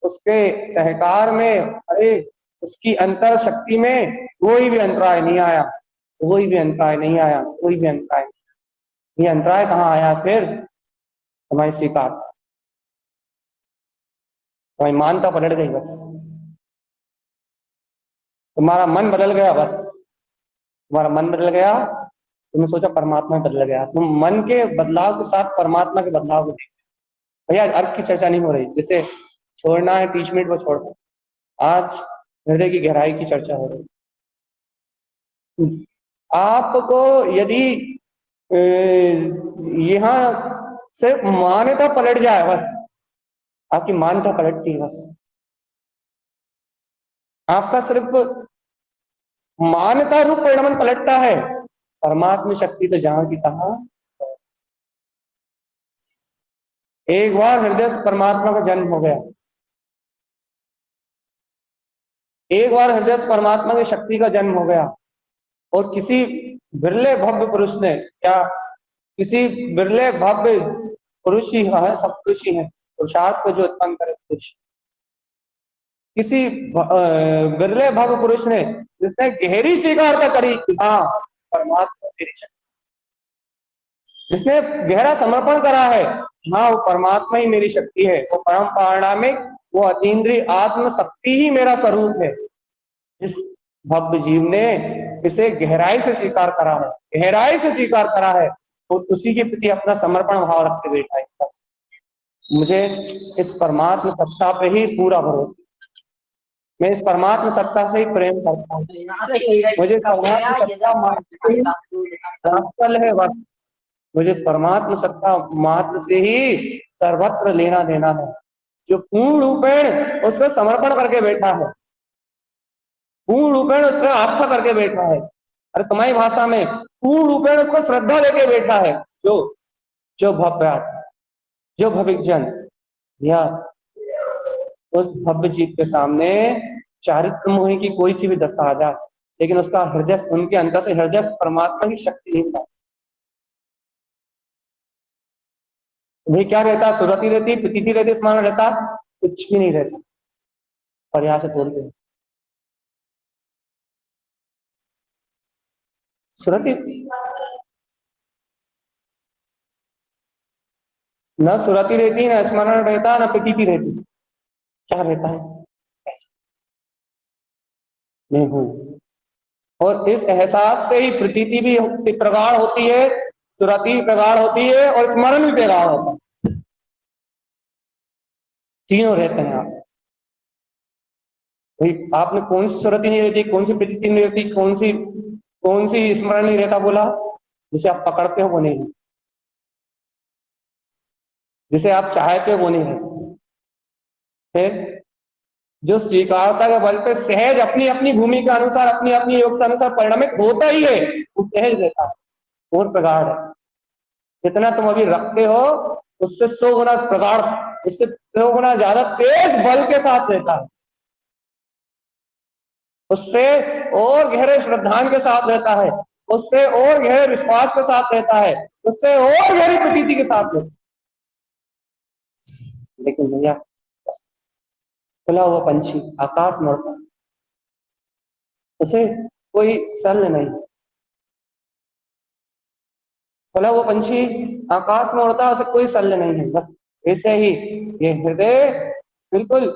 उसके सहकार में, अरे उसकी अंतर शक्ति में कोई भी अंतराय नहीं आया, कोई भी अंतराय नहीं आया, कोई भी अंतराय। ये अंतराय कहाँ आया फिर? हमारी स्वीकार, हमारी मानता पलट गई बस, तुम्हारा मन बदल गया बस, तुम्हारा मन बदल गया, तुमने सोचा परमात्मा बदल गया, तुम मन के बदलाव के साथ परमात्मा के बदलाव को देखते। भैया अर्थ की चर्चा नहीं हो रही, जिसे छोड़ना है टीच मिनट वो छोड़, आज हृदय की गहराई की चर्चा हो रही। आपको यदि यहाँ सिर्फ मान्यता पलट जाए बस, आपकी मान्यता पलटती है बस, आपका सिर्फ मान्यता रूप परिणाम पलटता है, परमात्मा शक्ति तो जहां की तहां। एक बार हृदय से परमात्मा का जन्म हो गया, एक बार हृदय से परमात्मा की शक्ति का जन्म हो गया, और किसी बिरले भव्य पुरुष ने, क्या किसी बिरले भव्य पुरुष ही है, सब पुरुष ही है, पुरुषार्थ को जो उत्पन्न करे पुरुष, किसी बिरले भव्य पुरुष ने जिसने गहरी स्वीकारता करी कि हाँ परमात्मा मेरी शक्ति, जिसने गहरा समर्पण करा है, हाँ वो परमात्मा ही मेरी शक्ति है, वो परम पारणामिक, वो अतीन्द्रिय आत्म शक्ति ही मेरा स्वरूप है। जिस भव्य जीव ने इसे गहराई से स्वीकार करा है, गहराई से स्वीकार करा है, तो उसी के प्रति अपना समर्पण भाव रखते बैठा है। बस मुझे इस परमात्मा सत्ता पे ही पूरा भरोसा, मैं इस परमात्मा सत्ता से ही प्रेम करता हूँ, मुझे परमात्मा सत्ता वात्सल है बस, मुझे इस परमात्मा सत्ता मात्र से ही सर्वत्र लेना देना है, जो पूर्ण रूपेण उसका समर्पण करके बैठा है, पूर्ण रूपेण उसका आस्था करके बैठा है, अरे तुम्हारी भाषा में पूर्ण रूपेण उसको श्रद्धा लेके बैठा है, जो जो भव्य, जो भविकजन या उस भव्य जीव के सामने चारित्र मोहि की कोई सी भी दशा आ जाए, लेकिन उसका हृदय, उनके अंदर से हृदय परमात्मा की शक्ति नहीं पाती। भाई क्या रहता? सुरति रहती, प्रतीति रहती, स्मरण रहता, कुछ भी नहीं रहता, प्रयास से बोलते सुरति, न सुरति रहती, न स्मरण रहता, न प्रतीति रहती, क्या रहता है? नहीं हूं, और इस एहसास से ही प्रतीति भी प्रगाढ़ होती है, सुरति भी प्रगाढ़ होती है, और स्मरण भी प्रगाढ़ होता है, तीनों रहते हैं आप। भाई आपने कौन सी सुरति नहीं रहती, कौन सी प्रतीति नहीं रहती, कौन सी स्मरण नहीं रहता बोला? जिसे आप पकड़ते हो वो नहीं, जिसे आप चाहते हो वो नहीं है। फिर जो स्वीकारता के बल पे सहज अपनी अपनी भूमि के अनुसार, अपनी अपनी योग से अनुसार परिणामित होता ही है, वो सहज रहता है और प्रगाढ़ है। जितना तुम अभी रखते हो उससे 100 गुना प्रगाढ़, उससे 100 गुना ज्यादा तेज बल के साथ रहता है, उससे और गहरे श्रद्धान के साथ रहता है, उससे और गहरे विश्वास के साथ रहता है, उससे और गहरी प्रतीति के साथ रहता है। लेकिन भैया खुला हुआ पंछी आकाश में उड़ता, उसे कोई सल नहीं। खुला हुआ पंछी आकाश में उड़ता, उसे कोई सल नहीं है। बस ऐसे ही ये हृदय बिल्कुल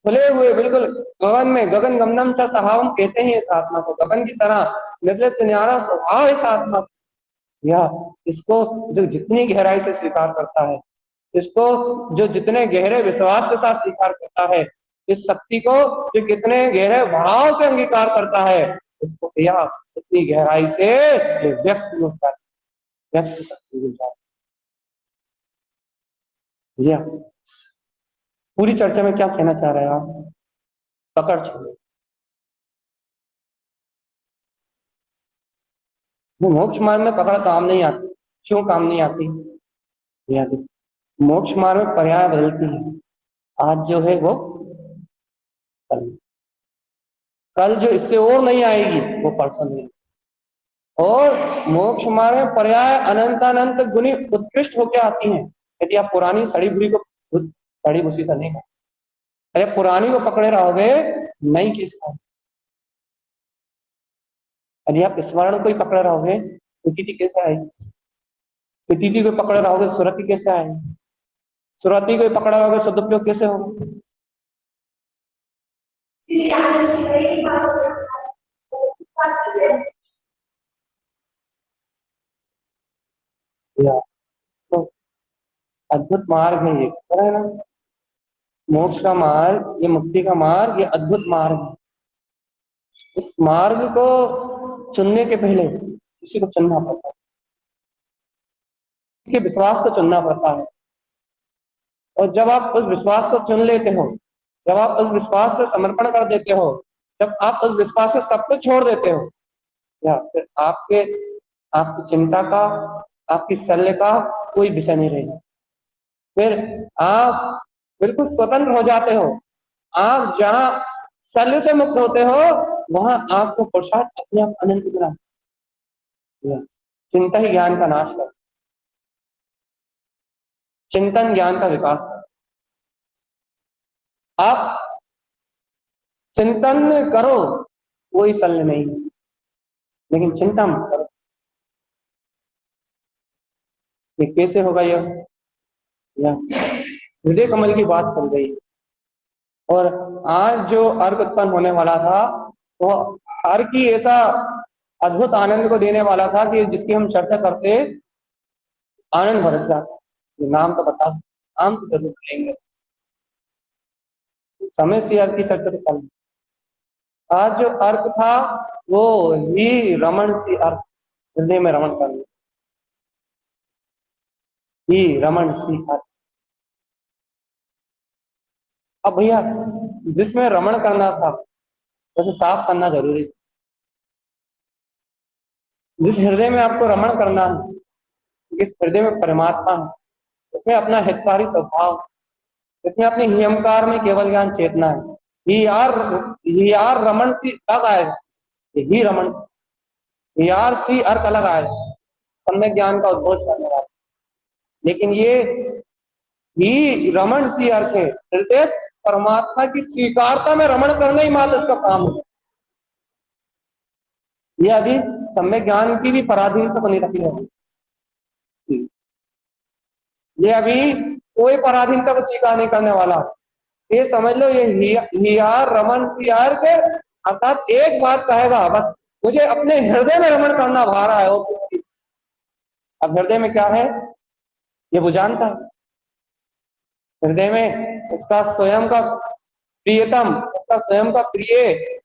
खुले हुए, बिल्कुल गगन में, गगन गमनम च सहावम कहते हैं इस आत्मा को, गगन की तरह निर्लिप्त न्यारा स्वभाव इस आत्मा। या इसको जो जितनी गहराई से स्वीकार करता है, इसको जो जितने गहरे विश्वास के साथ स्वीकार करता है, इस शक्ति को जो कितने गहरे भाव से अंगीकार करता है, इसको भैया इतनी गहराई से ये व्यक्त होता है, व्यक्त शक्ति मिल जाती है। भैया पूरी चर्चा में क्या कहना चाह रहे हैं आप? पकड़ छोड़ो। वो मोक्ष मार्ग में पकड़ काम नहीं आती। क्यों काम नहीं आती? भैया मोक्ष मार्ग में पर्याय बदलती है। आज जो है वो कल, कल जो इससे और नहीं आएगी वो परसों नहीं। और मोक्ष मार्ग में पर्याय अनंतानंत गुनी उत्कृष्ट होकर आती हैं। यदि आप पुरानी सड़ी भूरी को सड़ी भूसी तो नहीं है, अरे पुरानी को पकड़े रहोगे नई किस का? यदि आप स्मरण को ही पकड़े रहोगे प्रतीति कैसे आएगी? प्रतीति को पकड़े रहोगे सुरति कैसे आएगी? सुरति को ही पकड़े रहोगे सदुपयोग कैसे होगा? तो अद्भुत मार्ग है ये, है ना? मोक्ष का मार्ग, ये मुक्ति का मार्ग, ये अद्भुत मार्ग है। इस मार्ग को चुनने के पहले किसी को चुनना पड़ता है, किसी विश्वास को चुनना पड़ता है। और जब आप उस विश्वास को चुन लेते हो, जब आप उस विश्वास को समर्पण कर देते हो, जब आप उस विश्वास से सब कुछ छोड़ देते हो, या फिर आपकी चिंता का, आपकी शल्य का कोई विषय नहीं रहेगा। फिर आप बिल्कुल स्वतंत्र हो जाते हो। आप जहां शल्य से मुक्त होते हो, वहां आपको पुरुषार्थ अपने आप अनंत बना। चिंता ही ज्ञान का नाश कर, चिंतन ज्ञान का विकास कर। आप चिंतन करो, कोई शल्य नहीं, लेकिन चिंता मत करो। ये कैसे होगा? यह हृदय कमल की बात चल रही है, और आज जो अर्घ उत्पन्न होने वाला था वो अर्घ की ऐसा अद्भुत आनंद को देने वाला था कि जिसकी हम चर्चा करते आनंद भर जाता। नाम तो बता, नाम तो जरूर लेंगे, समय से अर्घ की चर्चा तो कर। आज जो अर्घ था वो ही रमण सी अर्घ, हृदय में रमण करना ही रमण सी अर्घ। अब भैया जिसमें रमण करना था उसे साफ करना जरूरी है। जिस हृदय में आपको रमण करना है, जिस हृदय में परमात्मा है, उसमें अपना हितकारी स्वभाव, इसमें अपने हियमकार में केवल ज्ञान चेतना है। ही यार रमण सी तक आएगा, ही रमण सी यार सी अर्थ अलग आएगा, सम्यक ज्ञान का उद्घोष करने वाला। लेकिन ये ही रमण सी अर्थ है, हृदय परमात्मा की स्वीकारता में रमण करना ही मात्र इसका काम है। ये अभी सम्यक ज्ञान की भी पराधीनता बनी रखी है। ये अभी कोई पराधीनता को स्वीकार नहीं करने वाला। ये समझ लो, ये हियार रमन हियार के अर्थात एक बात कहेगा, बस मुझे अपने हृदय में रमण करना भा रहा है। और अब हृदय में क्या है ये वो जानता है। हृदय में इसका स्वयं का प्रियतम, इसका स्वयं का प्रिय,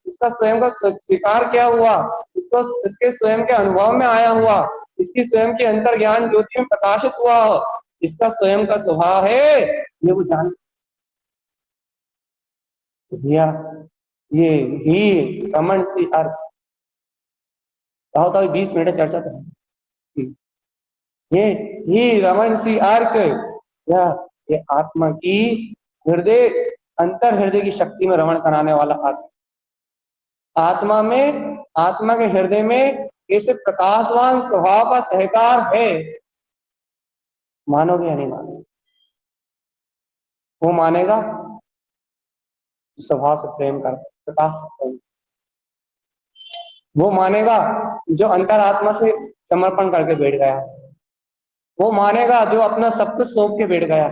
इसका स्वयं का स्वीकार किया हुआ, इसको इसके स्वयं के अनुभव में आया हुआ, इसकी स्वयं के अंतर ज्ञान ज्योति में प्रकाशित हुआ, इसका स्वयं का स्वभाव है, ये वो जान। भैया ये ही रमण सी अर्थ कहो तो 20 मिनट चर्चा करें। ये ही रमण सी अर्क ये आत्मा की हृदय अंतर हृदय की शक्ति में रमण कराने वाला अर्थ आत्मा में आत्मा के हृदय में ऐसे प्रकाशवान स्वभाव का सहकार है। मानोगे या नहीं मानोगे? वो मानेगा स्वभाव से प्रेम कर प्रकाश से प्रेम, वो मानेगा जो अंतरात्मा से समर्पण करके बैठ गया, वो मानेगा जो अपना सब कुछ सौंप के बैठ गया,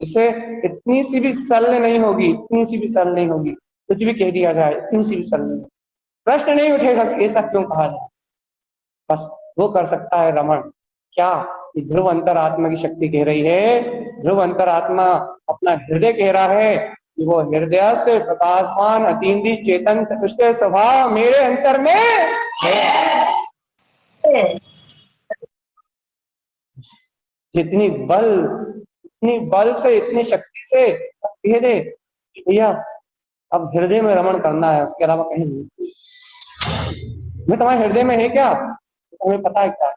जिसे इतनी सी भी शल्य नहीं होगी, इतनी सी भी शल्य नहीं होगी, कुछ भी कह दिया जाए इतनी सी भी शल्य नहीं, प्रश्न नहीं उठेगा कि ऐसा क्यों कहा जाए। बस वो कर सकता है रमण। क्या? ध्रुव अंतरात्मा की शक्ति कह रही है, ध्रुव अंतरात्मा अपना हृदय कह रहा है कि वो हृदयस्थ प्रकाशमान अतीन्द्रिय चेतन चतुष्ट स्वभाव मेरे अंतर में है। जितनी बल से इतनी शक्ति से कह दे भैया अब हृदय में रमण करना है, उसके अलावा कहीं नहीं। मैं तुम्हारे हृदय में है क्या? तुम्हें पता है क्या?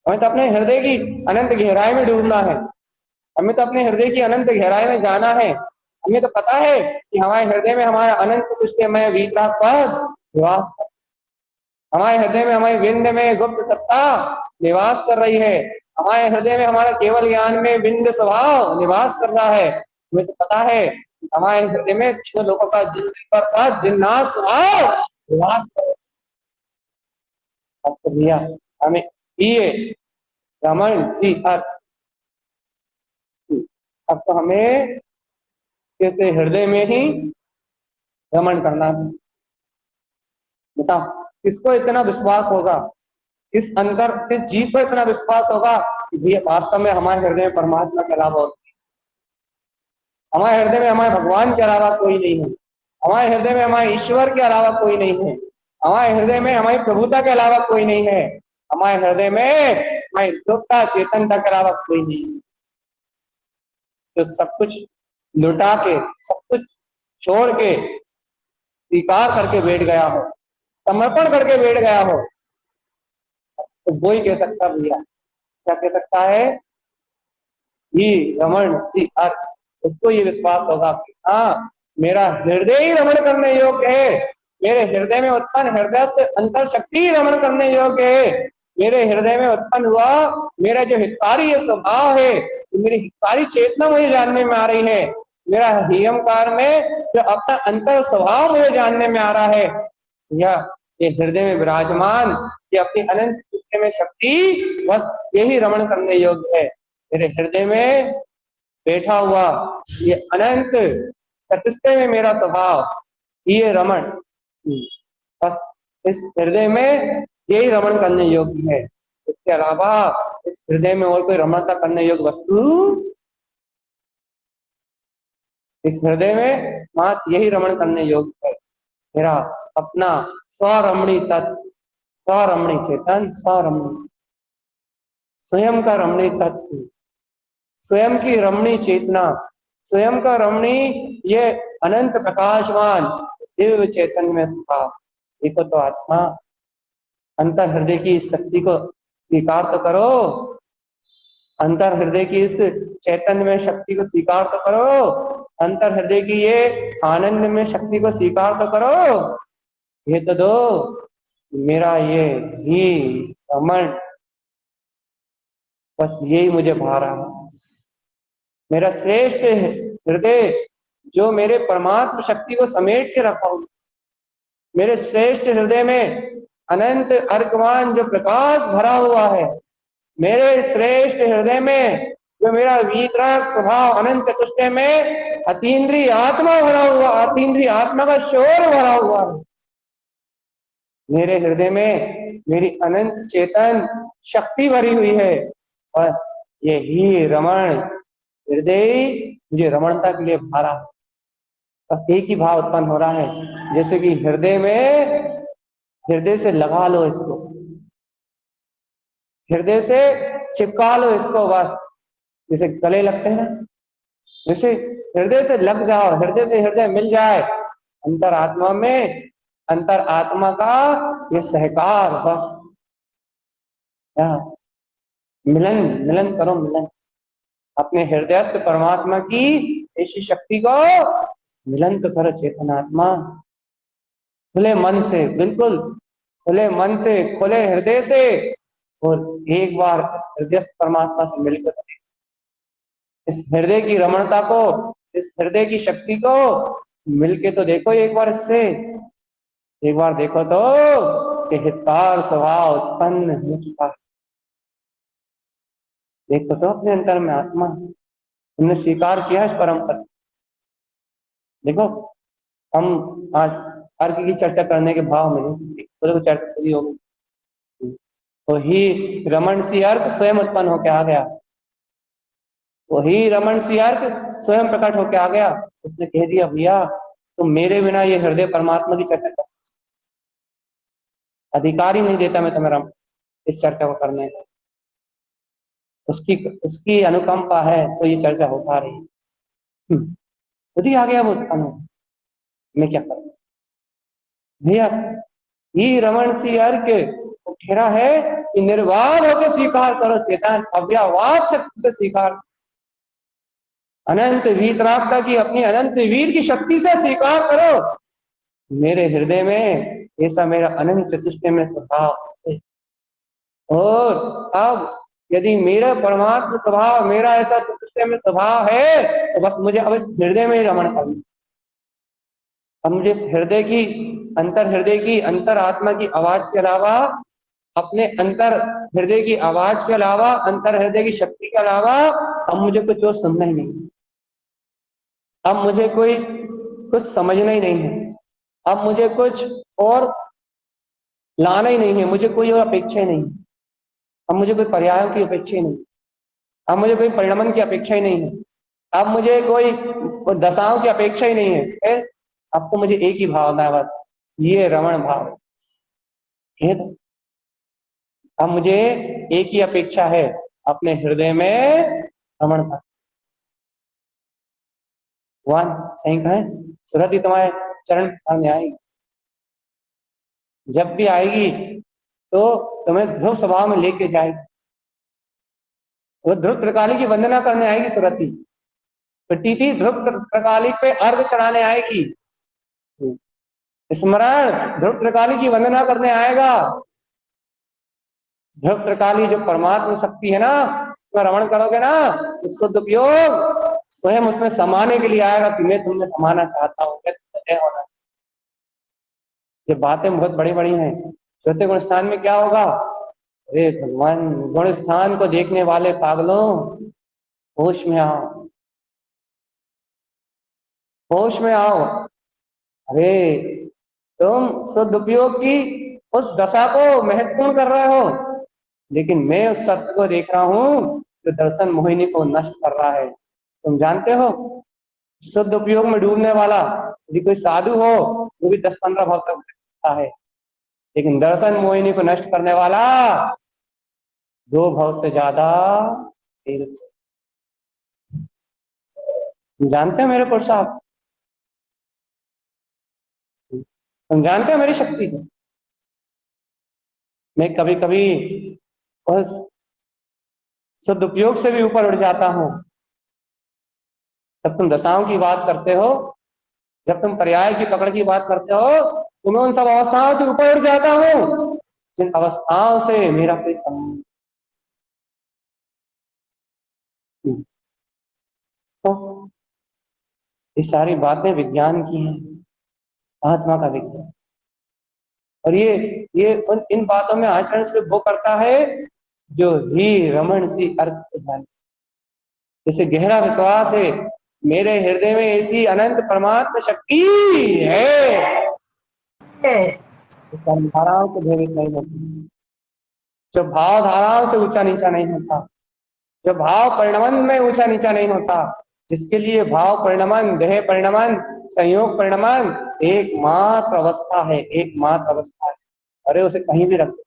हमें तो अपने हृदय की अनंत गहराई में डूबना है, हमें तो अपने हृदय की अनंत गहराई में जाना है। हमें तो पता है कि हमारे हृदय में हमारा अनंत चतुष्टयमय वीतराग पद निवास कर, हमारे हृदय में हमारे विंद में गुप्त सत्ता निवास कर रही है, हमारे हृदय में हमारा केवल ज्ञान में विंद स्वभाव निवास कर रहा है। हमें तो पता है हमारे हृदय में तीनों लोगों का जिन्नाथ स्वभाव निवास कर रहा है। हमें ये रमण सी अर्थ, अब तो हमें कैसे हृदय में ही रमण करना है। बताओ किसको इतना विश्वास होगा, किस जीव को इतना विश्वास होगा कि भैया वास्तव में हमारे हृदय में परमात्मा के अलावा, हमारे हृदय में हमारे भगवान के अलावा कोई नहीं है, हमारे हृदय में हमारे ईश्वर के अलावा कोई नहीं है, हमारे हृदय में हमारी प्रभुता के अलावा कोई नहीं है, हमारे हृदय में हमारी दुखता चेतनता के अलावा कोई नहीं है। तो सब कुछ लुटा के, सब कुछ छोड़ के, स्वीकार करके बैठ गया हो, समर्पण करके बैठ गया हो, तो वो ही कह सकता भैया, क्या कह सकता है? ही रमण सी अर्थ, उसको ये विश्वास होगा कि हाँ मेरा हृदय ही रमण करने योग्य है, मेरे हृदय में उत्पन्न हृदयस्थ अंतर शक्ति रमण करने योग्य है, मेरे हृदय में उत्पन्न हुआ मेरा जो हितकारी ये स्वभाव है, तो मेरी हितकारी चेतना मुझे जानने में आ रही है, मेरा हियमकार में जो अपना अंतर स्वभाव मुझे जानने में आ रहा है, या ये हृदय में विराजमान ये अपनी अनंत सृष्टि में शक्ति बस यही रमण करने योग्य है। मेरे हृदय में बैठा हुआ ये अनंत चतुष्टय में मेरा स्वभाव ये रमण, बस इस हृदय में यही रमण करने योग्य है, इसके अलावा इस हृदय में और कोई रमणता करने योग्य वस्तु, इस हृदय में मात्र यही रमण करने योग्य है, मेरा अपना स्वरमणी तत्व, स्वरमणी चेतन, स्वरमणी स्वयं का रमणी तत्व, स्वयं की रमणी चेतना, स्वयं का रमणी ये अनंत प्रकाशवान दिव्य चेतन में स्वभाव, देखो तो आत्मा अंतर हृदय की इस शक्ति को स्वीकार तो करो, अंतर हृदय की इस चैतन्य में शक्ति को स्वीकार तो करो, अंतर हृदय की ये आनंद में शक्ति को स्वीकार तो करो, ये तो दो मेरा ये ही रमण, बस यही मुझे भा रहा है, मेरा श्रेष्ठ हृदय जो मेरे परमात्म शक्ति को समेट के रखा हूं, मेरे श्रेष्ठ हृदय में अनंत अर्कवान जो प्रकाश भरा हुआ है, मेरे श्रेष्ठ हृदय में जो मेरा वीतराग स्वभाव अनंत चतुष्टय में अतीन्द्रिय आत्मा भरा हुआ, अतीन्द्रिय आत्मा का शोर भरा हुआ है, मेरे हृदय में मेरी अनंत चेतन शक्ति भरी हुई है, बस यही रमण हृदय मुझे रमणता के लिए भरा, बस एक ही भाव उत्पन्न हो रहा है, जैसे कि हृदय में, हृदय से लगा लो इसको, हृदय से चिपका लो इसको, बस जैसे गले लगते हैं ना, जैसे हृदय से लग जाओ, हृदय से हृदय मिल जाए, अंतरात्मा में, अंतर आत्मा का ये सहकार, बस क्या, मिलन, मिलन करो, मिलन अपने हृदयस्थ परमात्मा की ऐसी शक्ति को मिलन तो करो चेतनात्मा, खुले मन से, बिल्कुल खुले मन से, खुले हृदय से, और एक बार इस हृदयस्थ परमात्मा से मिलकर इस हृदय की रमणता को, इस हृदय की शक्ति को मिलके तो देखो एक बार, इससे एक बार देखो तो कि हितकार स्वभाव उत्पन्न हो चुका है। देखो तो अपने अंतर में आत्मा, तुमने स्वीकार किया इस परम पद। देखो हम आज अर्क की चर्चा करने के भाव में नहीं, तो चर्चा पूरी होगी वही रमण सी अर्क स्वयं उत्पन्न होकर आ गया, वही रमण सी अर्क स्वयं प्रकट होकर आ गया। उसने कह दिया भैया तुम मेरे बिना ये हृदय परमात्मा की चर्चा कर, अधिकार ही नहीं देता मैं तुम्हें इस चर्चा को करने का। उसकी उसकी अनुकंपा है तो ये चर्चा हो पा रही है। खुद ही आ गया वो उत्पन्न, मैं क्या करूं भैया। ये रमण सी अर्क वो कह रहा है कि निर्वाध होकर स्वीकार करो चेतन, अव्ययवाद शक्ति से स्वीकार, अनंत वीतरागता की अपनी अनंत वीर की शक्ति से स्वीकार करो मेरे हृदय में ऐसा मेरा अनंत चतुष्टय में स्वभाव है। और अब यदि मेरा परमात्मा स्वभाव, मेरा ऐसा चतुष्टय में स्वभाव है, तो बस मुझे अब इस हृदय में ही रमण करना। अब मुझे इस हृदय की, अंतर हृदय की, अंतर आत्मा की आवाज के अलावा, अपने अंतर हृदय की आवाज के अलावा, अंतर हृदय की शक्ति के अलावा अब मुझे कुछ और सुनना ही नहीं, अब मुझे कोई कुछ समझना ही नहीं है, अब मुझे कुछ और लाना ही नहीं है, मुझे कोई और अपेक्षा ही नहीं, अब मुझे कोई पर्यायों की अपेक्षा ही नहीं, अब मुझे कोई परिणमन की अपेक्षा ही नहीं है, अब मुझे कोई दशाओं की अपेक्षा ही नहीं है। अब तो मुझे एक ही भावना है, बस ये रमण भाव है। अब मुझे एक ही अपेक्षा है, अपने हृदय में रमण का। भगवान सही कहें, सूरत ही तुम्हारे चरण सामने आएगी, जब भी आएगी तो तुम्हें ध्रुव स्वभाव में लेके जाएगी। वो ध्रुव त्रिकाली की वंदना करने आएगी सुरति, प्रतीति ध्रुव त्रिकाली पे अर्घ चढ़ाने आएगी, स्मरण ध्रुव त्रिकाली की वंदना करने आएगा। ध्रुव त्रिकाली जो परमात्मा शक्ति है ना, उसमें रमण करोगे ना, उस शुद्ध उपयोग स्वयं उसमें समाने के लिए आएगा कि मैं तुमने समाना चाहता हूँ, होना। ये बातें बहुत बड़ी बड़ी हैं। श्वेत गुण स्थान में क्या होगा? अरे भगवान, गुण स्थान को देखने वाले पागलों, होश में आओ, होश में आओ। अरे तुम सदुपयोग की उस दशा को महत्वपूर्ण कर रहे हो, लेकिन मैं उस सत्य को देख रहा हूं जो दर्शन मोहिनी को नष्ट कर रहा है। तुम जानते हो, शुद्ध उपयोग में डूबने वाला यदि कोई साधु हो वो भी 10-15 भाव तक देख सकता है, लेकिन दर्शन मोहिनी को नष्ट करने वाला 2 भाव से ज्यादा नहीं रुक सकता। तुम जानते हो मेरे पुरुषार्थ, तुम जानते हो मेरी शक्ति को। मैं कभी कभी उस सदुपयोग से भी ऊपर उठ जाता हूं। जब तुम दशाओं की बात करते हो, जब तुम पर्याय की पकड़ की बात करते हो, तो मैं उन सब अवस्थाओं से ऊपर उठ जाता हूं जिन अवस्थाओं से मेरा कोई संबंध। तो ये सारी बातें विज्ञान की हैं, आत्मा का विज्ञान। और ये इन बातों में आचरण से वो करता है जो ही रमण सी अर्थ को जाने, जैसे गहरा विश्वास है मेरे हृदय में ऐसी अनंत परमात्मा शक्ति है, कर्म धाराओं से भेदित नहीं होती, जो भाव धाराओं से ऊंचा नीचा नहीं होता, जो भाव परिणमन में ऊंचा नीचा नहीं होता, जिसके लिए भाव परिणमन, देह परिणमन, संयोग परिणमन एकमात्र अवस्था है, एकमात्र अवस्था है। अरे उसे कहीं भी रख दो,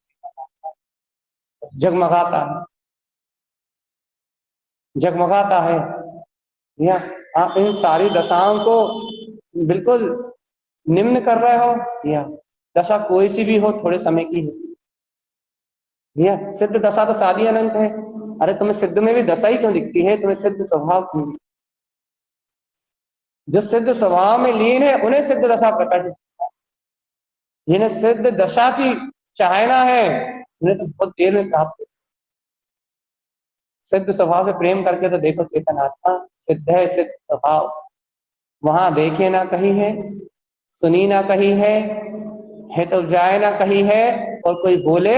जगमगाता है, जगमगाता है। या आप इन सारी दशाओं को बिल्कुल निम्न कर रहे हो, या दशा कोई सी भी हो थोड़े समय की है भैया। सिद्ध दशा तो सारी अनंत है। अरे तुम्हें सिद्ध में भी दशा ही क्यों दिखती है, तुम्हें सिद्ध स्वभाव क्यों? जो सिद्ध स्वभाव में लीन है उन्हें सिद्ध दशा प्रकट है। जिन्हें सिद्ध दशा की चाहना है उन्हें तो बहुत देर में प्राप्त हो। सिद्ध स्वभाव से प्रेम करके तो देखो चेतन आत्मा सिद्ध है, सिद्ध स्वभाव वहां देखे ना कहीं है, सुनी ना कहीं है तो जाए ना कहीं है, और कोई बोले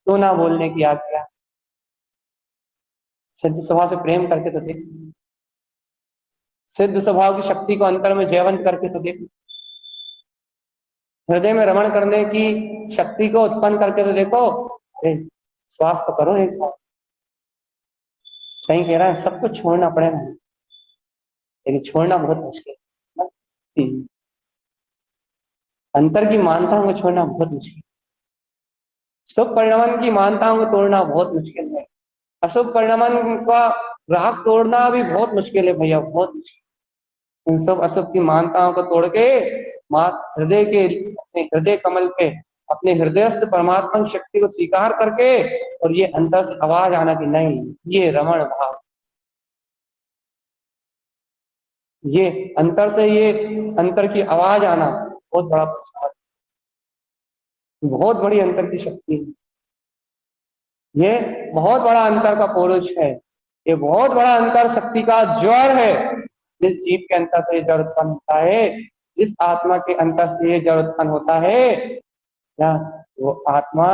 तो ना बोलने की आज्ञा। सिद्ध स्वभाव से प्रेम करके तो देखो, सिद्ध स्वभाव की शक्ति को अंतर में जयवंत करके तो देखो, हृदय में रमण करने की शक्ति को उत्पन्न करके तो देखो। अरे श्वास तो करो एक बार। सही कह रहा है, सब कुछ छोड़ना पड़ेगा लेकिन छोड़ना बहुत मुश्किल है ना? अंतर की मानताओं को छोड़ना बहुत मुश्किल, शुभ परिणाम की मानताओं को तोड़ना बहुत मुश्किल है, अशुभ परिणाम का राग तोड़ना भी बहुत मुश्किल है भैया, बहुत मुश्किल। उन सब अशुभ की मानताओं को तोड़ के मां हृदय के अपने हृदय कमल पे अपने हृदयस्थ परमात्मा की शक्ति को स्वीकार करके, और ये अंतर से आवाज आना कि नहीं ये रमण भाव, ये अंतर से ये अंतर की आवाज आना बहुत बड़ा प्रसाद, बहुत बड़ी अंतर की शक्ति है। ये बहुत बड़ा अंतर का पुरुष है, ये बहुत बड़ा अंतर शक्ति का ज्वर है। जिस जीव के अंतर से ये जड़ उत्पन्न होता है, जिस आत्मा के अंतर से ये जड़ उत्पन्न होता है, क्या वो आत्मा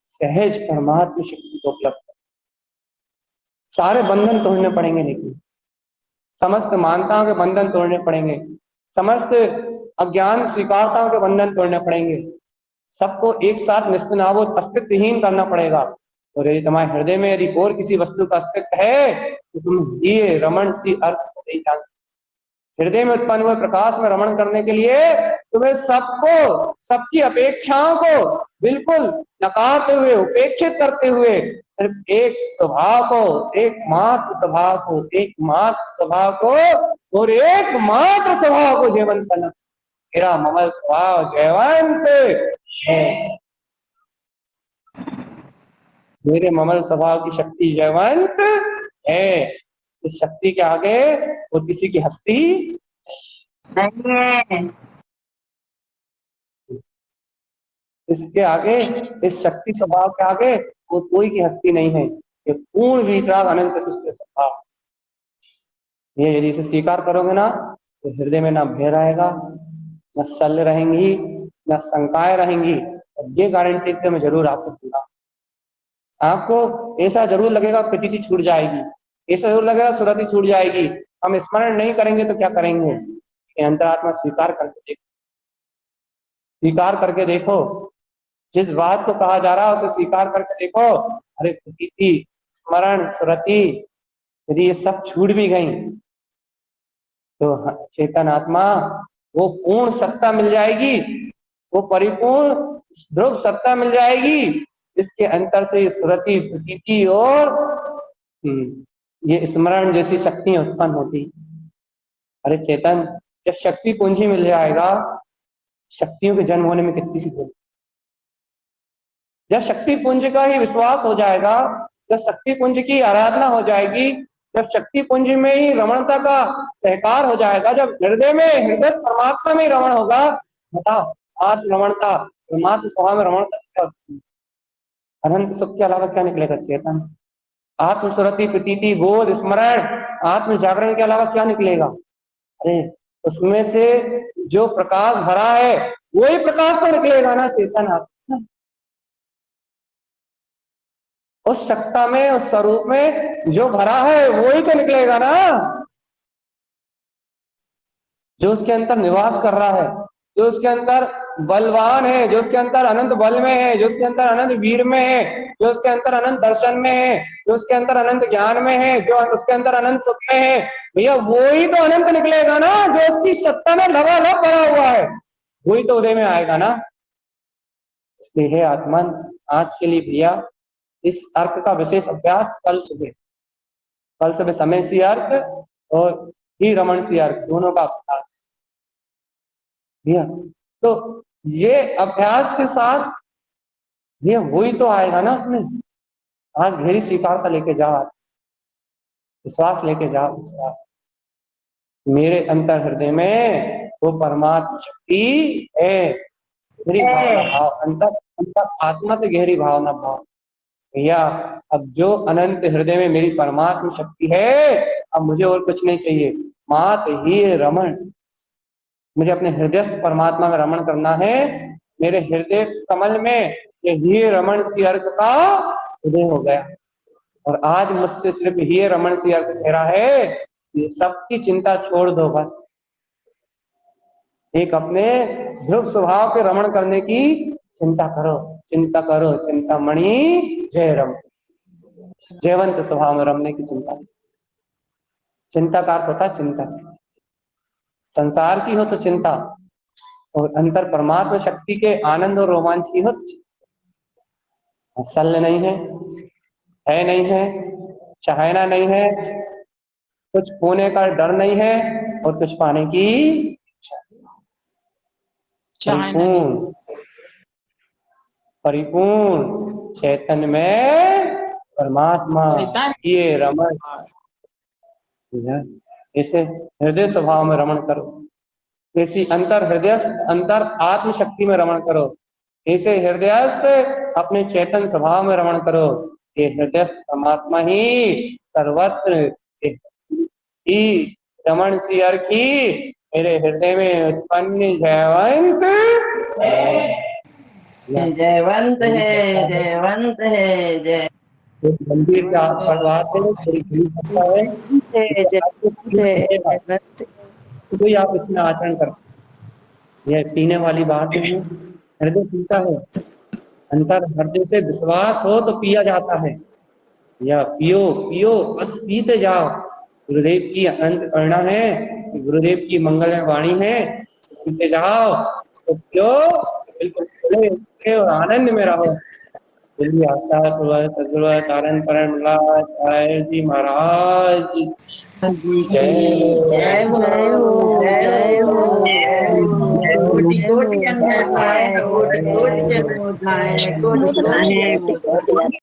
सहज परमात्मा शक्ति को उपलब्ध है। सारे बंधन तोड़ने पड़ेंगे, लेकिन समस्त मानताओं के बंधन तोड़ने पड़ेंगे, समस्त अज्ञान स्वीकारताओं के बंधन तोड़ने पड़ेंगे, सबको एक साथ निस्तनाबूद अस्तित्वहीन करना पड़ेगा। और यदि तुम्हारे हृदय में यदि और किसी वस्तु का अस्तित्व है तो तुम ये रमण सी अर्थ को नहीं जान सकते। हृदय में उत्पन्न हुए प्रकाश में रमण करने के लिए तुम्हें सबको, सबकी अपेक्षाओं को बिल्कुल नकारते हुए, उपेक्षित करते हुए सिर्फ एक स्वभाव को, एकमात्र स्वभाव को, एकमात्र स्वभाव को और एकमात्र स्वभाव को जीवंत करना। मेरा ममल स्वभाव जयवंत है, मेरे ममल स्वभाव की शक्ति जयवंत है। इस शक्ति के आगे और किसी की हस्ती नहीं है। इसके आगे, इस शक्ति स्वभाव के आगे वो कोई की हस्ती नहीं है। ये पूर्ण वितराग अनंत चतुष्ट स्वभाव, ये यदि इसे स्वीकार करोगे ना तो हृदय में ना भय रहेगा, न शल्य रहेंगी, न शंकाएं रहेंगी। और ये गारंटी तो मैं जरूर आपको दूंगा, आपको ऐसा जरूर लगेगा प्रतीति छूट जाएगी, ऐसा जरूर लगेगा सुरति छूट जाएगी। हम स्मरण नहीं करेंगे तो क्या करेंगे, ये अंतरात्मा स्वीकार करके देखो, स्वीकार करके देखो। जिस बात को कहा जा रहा है उसे स्वीकार करके देखो। अरे प्रतीति, स्मरण, सुरति यदि ये सब छूट भी गई तो चेतन आत्मा वो पूर्ण सत्ता मिल जाएगी, वो परिपूर्ण ध्रुव सत्ता मिल जाएगी, जिसके अंतर से सुरति, प्रतीति और ये स्मरण जैसी शक्तियां उत्पन्न होती। अरे चेतन, जब शक्ति पूंजी मिल जाएगा, शक्तियों के जन्म होने में कितनी सी देर, जब शक्ति पुंज का ही विश्वास हो जाएगा, जब शक्ति पुंज की आराधना हो जाएगी, जब शक्ति पुंज में ही रमणता का सहकार हो जाएगा, जब हृदय में हृदय परमात्मा में रमण होगा, बताओ आत्म रमणता, परमात्मा स्वभाव में रमणता क्या होती है? अनंत सुख के अलावा क्या निकलेगा चेतन? आत्म सुरति, प्रतीति, बोध, स्मरण, आत्म जागरण के अलावा क्या निकलेगा? अरे उसमें से जो प्रकाश भरा है वही प्रकाश तो निकलेगा ना चेतन। आप उस सत्ता में, उस स्वरूप में जो भरा है वही तो निकलेगा ना, जो उसके अंदर निवास कर रहा है, जो उसके अंदर बलवान है, जो उसके अंदर अनंत बल में है, जो उसके अंदर अनंत वीर में है, जो उसके अंदर अनंत दर्शन में है, जो उसके अंदर अनंत ज्ञान में है, जो उसके अंदर अनंत सुख में है, भैया वही तो अनंत निकलेगा ना, जो उसकी सत्ता में लबालब भरा हुआ है वही तो उदय में आएगा ना। इसलिए हे आत्मन, आज के लिए भैया इस अर्थ का विशेष अभ्यास कल सुबह समय सी अर्थ और ही रमण सी अर्क, दोनों का अभ्यास। तो ये अभ्यास के साथ ये वही तो आएगा ना उसमें। आज गहरी स्वीकारता लेके जाओ, विश्वास लेके जाओ, विश्वास मेरे अंतर हृदय में वो परमात्मा शक्ति है। गहरी भावना भाव, अंतर अंतर आत्मा से गहरी भावना भाव भैया। अब जो अनंत हृदय में मेरी परमात्मा शक्ति है, अब मुझे और कुछ नहीं चाहिए। मात ही रमण, मुझे अपने हृदय परमात्मा में रमण करना है। मेरे हृदय कमल में ये ही रमण सी अर्क का उदय हो गया, और आज मुझसे सिर्फ ही रमण सी अर्क कह रहा है, ये सबकी चिंता छोड़ दो, बस एक अपने ध्रुव स्वभाव के रमण करने की चिंता करो। चिंता करो चिंतामणि जय रम, जयवंत स्वभाव में रमने की चिंता। चिंता का अर्थ होता है चिंतन, संसार की हो तो चिंता, और अंतर परमात्मा शक्ति के आनंद और रोमांच की हो शल्य नहीं है नहीं है, चाहना नहीं है, कुछ खोने का डर नहीं है, और कुछ पाने की परिपूर्ण परिपूर्ण चैतन्य में परमात्मा ये रमण। इसे हृदय स्वभाव में रमण करो, ऐसी अंतर हृदय अंतर आत्म शक्ति में रमण करो, ऐसे हृदयस्थ अपने चेतन स्वभाव में रमण करो। ये हृदयस्थ परमात्मा ही सर्वत्र ही रमण सी अर्की मेरे हृदय में उत्पन्न जयवंत जयवंत है, जयवंत है, जय गंभीर बात है, कोई आप इसमें आचरण कर, यह पीने वाली बात नहीं है। हृदय पीता है, अंतर हृदय से विश्वास हो तो पिया जाता है, या पियो पियो बस पीते जाओ। गुरुदेव की अनंत करुणा है, गुरुदेव की मंगलमय वाणी है, पीते जाओ तो पियो, बिल्कुल खुले और आनंद में रहो। दिल्ली आस्था सदगुरुवत आनंद परण जी महाराज जय जय हो, जय हो, कोटि कोटि जन्मों जाए, कोटि कोटि जन्मों जाए, कोटि कोटि जन्मों जाए।